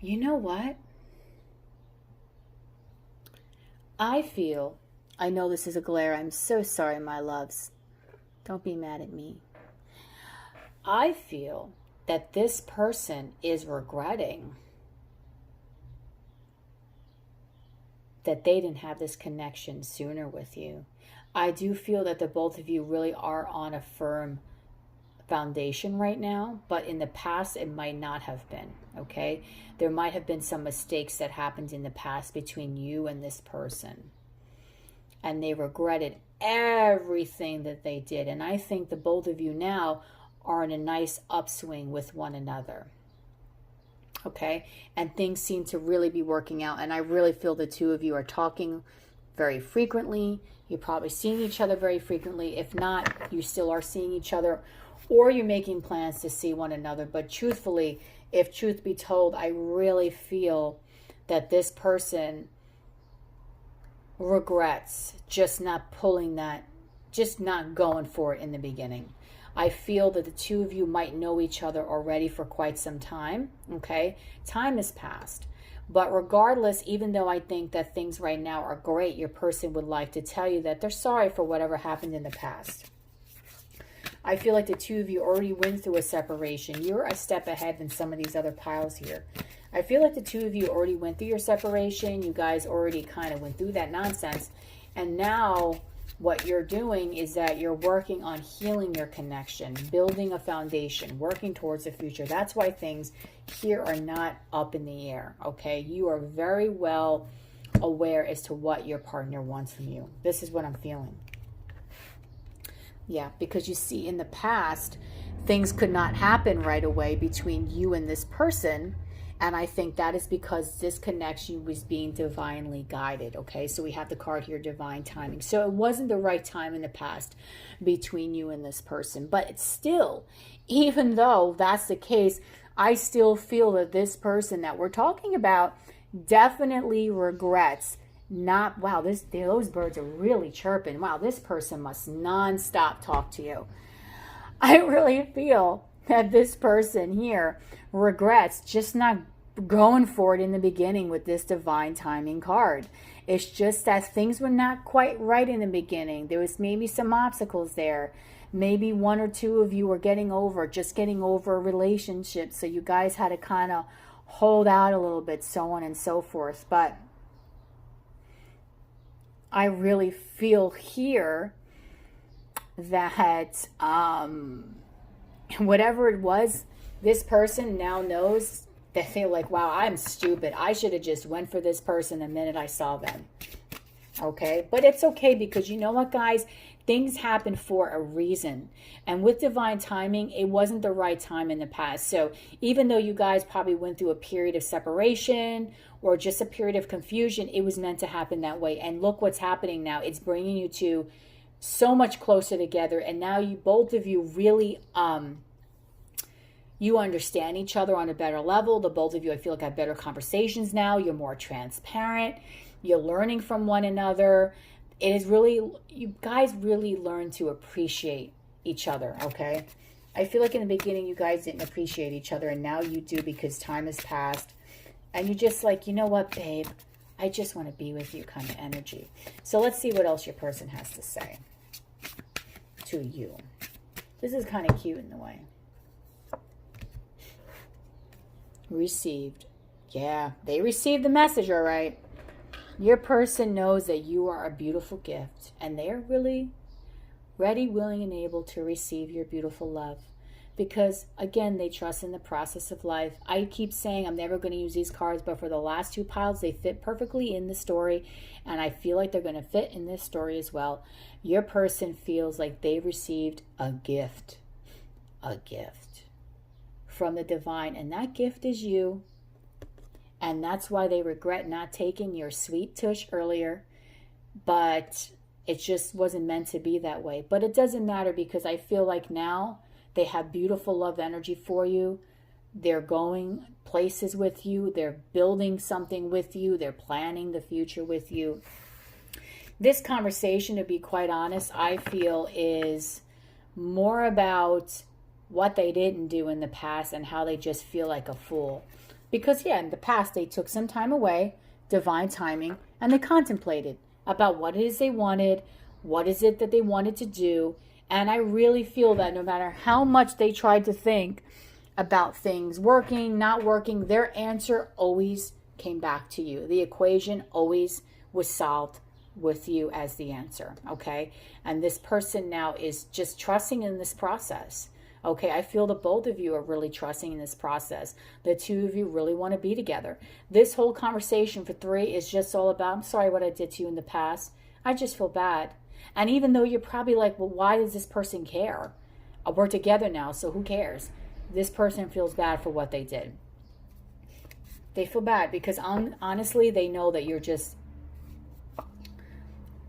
You know what? I know this is a glare. I'm so sorry, my loves. Don't be mad at me. I feel that this person is regretting that they didn't have this connection sooner with you. I do feel that the both of you really are on a firm foundation right now, but in the past it might not have been. Okay, there might have been some mistakes that happened in the past between you and this person, and they regretted everything that they did. And I think the both of you now are in a nice upswing with one another. Okay, and things seem to really be working out, and I really feel the two of you are talking very frequently. You're probably seeing each other very frequently. If not, you still are seeing each other, or you're making plans to see one another. But truthfully, if truth be told, I really feel that this person regrets just not pulling that, just not going for it in the beginning. I feel that the two of you might know each other already for quite some time. Okay, time has passed. But regardless, even though I think that things right now are great, your person would like to tell you that they're sorry for whatever happened in the past. I feel like the two of you already went through a separation. You're a step ahead than some of these other piles here. I feel like the two of you already went through your separation. You guys already kind of went through that nonsense. And now what you're doing is that you're working on healing your connection, building a foundation, working towards the future. That's why things here are not up in the air, okay? You are very well aware as to what your partner wants from you. This is what I'm feeling. Yeah, because you see, in the past, things could not happen right away between you and this person. And I think that is because this connection was being divinely guided, okay? So we have the card here, divine timing. So it wasn't the right time in the past between you and this person. But it's still, even though that's the case, I still feel that this person that we're talking about definitely regrets not, wow, those birds are really chirping. Wow, this person must nonstop talk to you. I really feel that this person here regrets just not going for it in the beginning with this divine timing card. It's just that things were not quite right in the beginning. There was maybe some obstacles there. Maybe one or two of you were getting over a relationship. So you guys had to kind of hold out a little bit, so on and so forth. But I really feel here that whatever it was, this person now knows. They feel like, wow, I'm stupid. I should have just went for this person the minute I saw them. Okay? But it's okay, because you know what, guys? Things happen for a reason. And with divine timing, it wasn't the right time in the past. So even though you guys probably went through a period of separation or just a period of confusion, it was meant to happen that way. And look what's happening now. It's bringing you to so much closer together. And now you, both of you, really you understand each other on a better level. The both of you, I feel like, have better conversations now. You're more transparent. You're learning from one another. It is really, you guys really learn to appreciate each other, okay? I feel like in the beginning you guys didn't appreciate each other, and now you do, because time has passed. And you're just like, you know what, babe? I just want to be with you kind of energy. So let's see what else your person has to say to you. This is kind of cute in a way. Received. Yeah, they received the message, all right. Your person knows that you are a beautiful gift, and they're really ready, willing, and able to receive your beautiful love. Because, again, they trust in the process of life. I keep saying I'm never going to use these cards, but for the last two piles, they fit perfectly in the story, and I feel like they're going to fit in this story as well. Your person feels like they received a gift from the divine, and that gift is you. And that's why they regret not taking your sweet tush earlier. But it just wasn't meant to be that way. But it doesn't matter, because I feel like now they have beautiful love energy for you. They're going places with you. They're building something with you. They're planning the future with you. This conversation, to be quite honest, I feel is more about what they didn't do in the past and how they just feel like a fool. Because, yeah, in the past, they took some time away, divine timing, and they contemplated about what it is they wanted, what is it that they wanted to do. And I really feel that no matter how much they tried to think about things working, not working, their answer always came back to you. The equation always was solved with you as the answer, okay? And this person now is just trusting in this process. Okay, I feel that both of you are really trusting in this process. The two of you really want to be together. This whole conversation for 3 is just all about, I'm sorry what I did to you in the past. I just feel bad. And even though you're probably like, well, why does this person care? We're together now, so who cares? This person feels bad for what they did. They feel bad because honestly, they know that you're just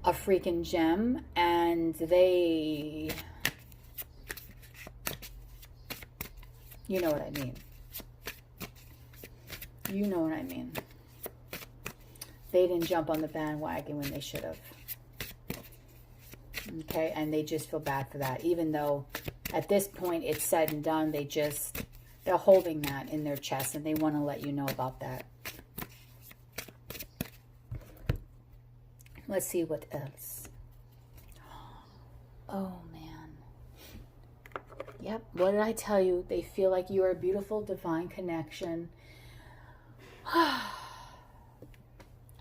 a freaking gem, and they... You know what I mean. You know what I mean. They didn't jump on the bandwagon when they should have. Okay, and they just feel bad for that. Even though at this point it's said and done, they're holding that in their chest, and they want to let you know about that. Let's see what else. Oh, man. Yep, what did I tell you? They feel like you are a beautiful divine connection. I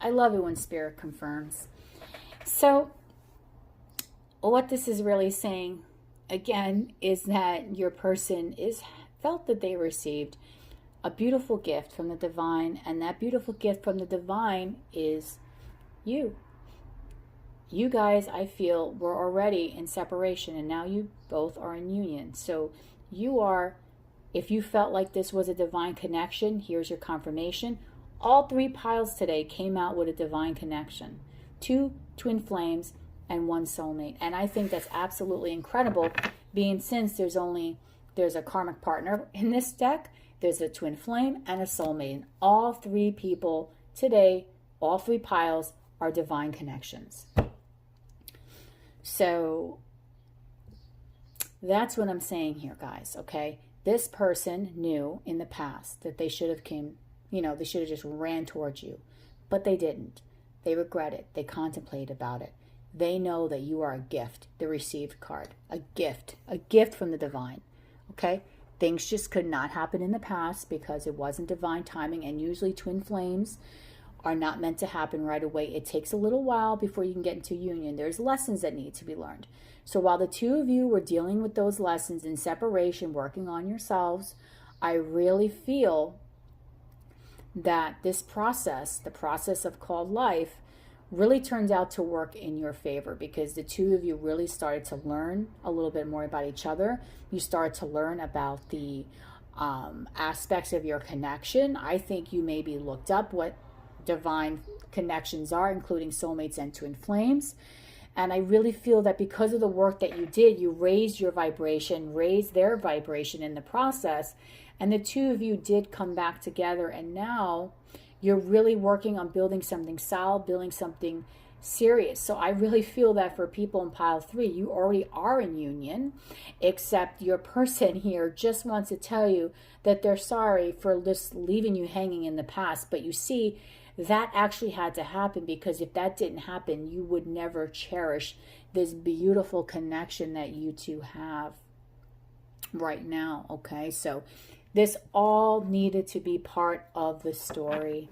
love it when Spirit confirms. So what this is really saying, again, is that your person felt that they received a beautiful gift from the divine, and that beautiful gift from the divine is you. You guys, I feel, were already in separation, and now you both are in union. So you are, if you felt like this was a divine connection, here's your confirmation. All 3 piles today came out with a divine connection. 2 twin flames and 1 soulmate. And I think that's absolutely incredible, being since there's a karmic partner in this deck, there's a twin flame and a soulmate. And all 3 people today, all 3 piles are divine connections. So that's what I'm saying here, guys, okay? This person knew in the past that they should have they should have just ran towards you, but they didn't. They regret it. They contemplate about it. They know that you are a gift, the received card, a gift from the divine, okay? Things just could not happen in the past because it wasn't divine timing, and usually twin flames are not meant to happen right away. It takes a little while before you can get into union. There's lessons that need to be learned. So while the 2 of you were dealing with those lessons in separation, working on yourselves, I really feel that this process, the process of called life, really turned out to work in your favor, because the 2 of you really started to learn a little bit more about each other. You started to learn about the aspects of your connection. I think you maybe looked up what divine connections are, including soulmates and twin flames. And I really feel that because of the work that you did, you raised your vibration, raised their vibration in the process, and the 2 of you did come back together, and now you're really working on building something solid, building something serious. So I really feel that for people in pile 3, you already are in union, except your person here just wants to tell you that they're sorry for just leaving you hanging in the past. But you see, that actually had to happen, because if that didn't happen, you would never cherish this beautiful connection that you 2 have right now, okay? So this all needed to be part of the story,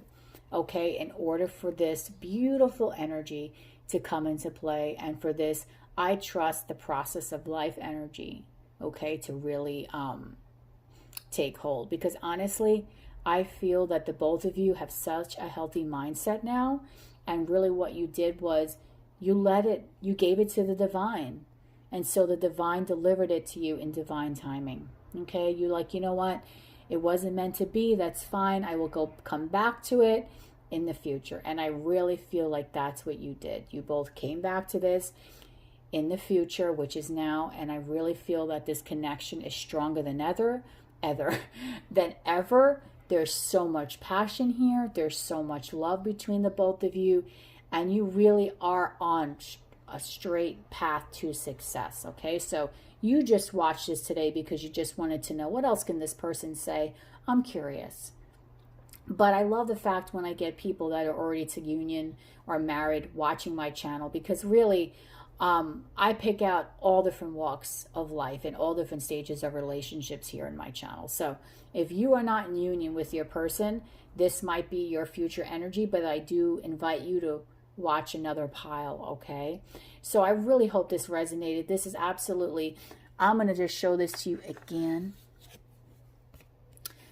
okay, in order for this beautiful energy to come into play, and for this, I trust the process of life energy, okay, to really take hold. Because honestly, I feel that the both of you have such a healthy mindset now, and really what you did was you gave it to the divine, and so the divine delivered it to you in divine timing. Okay, you like, you know what? It wasn't meant to be. That's fine. I will come back to it in the future. And I really feel like that's what you did. You both came back to this in the future, which is now. And I really feel that this connection is stronger than ever. There's so much passion here. There's so much love between the both of you. And you really are on a straight path to success. Okay, so you just watched this today because you just wanted to know, what else can this person say? I'm curious. But I love the fact when I get people that are already to union or married watching my channel, because really I pick out all different walks of life and all different stages of relationships here in my channel. So if you are not in union with your person, this might be your future energy, but I do invite you to watch another pile, okay? So I really hope this resonated. This is absolutely, I'm going to just show this to you again,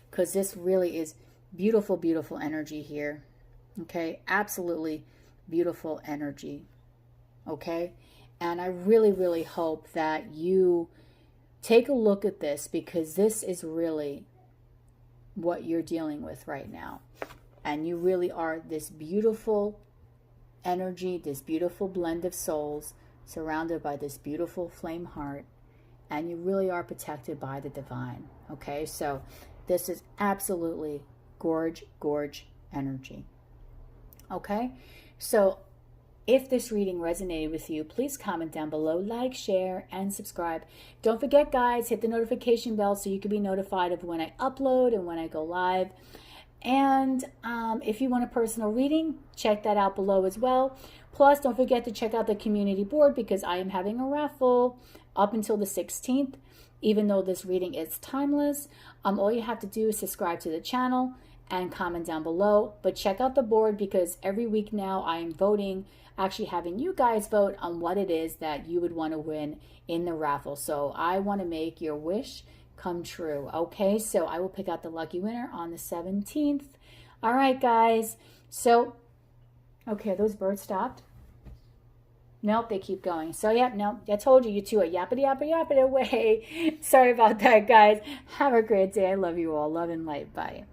because this really is beautiful, beautiful energy here, okay? Absolutely beautiful energy, okay? And I really, really hope that you take a look at this, because this is really what you're dealing with right now. And you really are this beautiful energy, this beautiful blend of souls surrounded by this beautiful flame heart, and you really are protected by the divine, okay? So this is absolutely gorge energy, okay? So if this reading resonated with you, please comment down below, like, share, and subscribe. Don't forget, guys, hit the notification bell so you can be notified of when I upload and when I go live. And if you want a personal reading, check that out below as well. Plus, don't forget to check out the community board, because I am having a raffle up until the 16th. Even though this reading is timeless, all you have to do is subscribe to the channel and comment down below. But check out the board, because every week now I am voting, actually having you guys vote on what it is that you would want to win in the raffle. So I want to make your wish come true. Okay, so I will pick out the lucky winner on the 17th. All right, guys. So, okay, are those birds stopped? Nope, they keep going. So, yeah, no, I told you, you two are yappity, yappity, yappity away. Sorry about that, guys. Have a great day. I love you all. Love and light. Bye.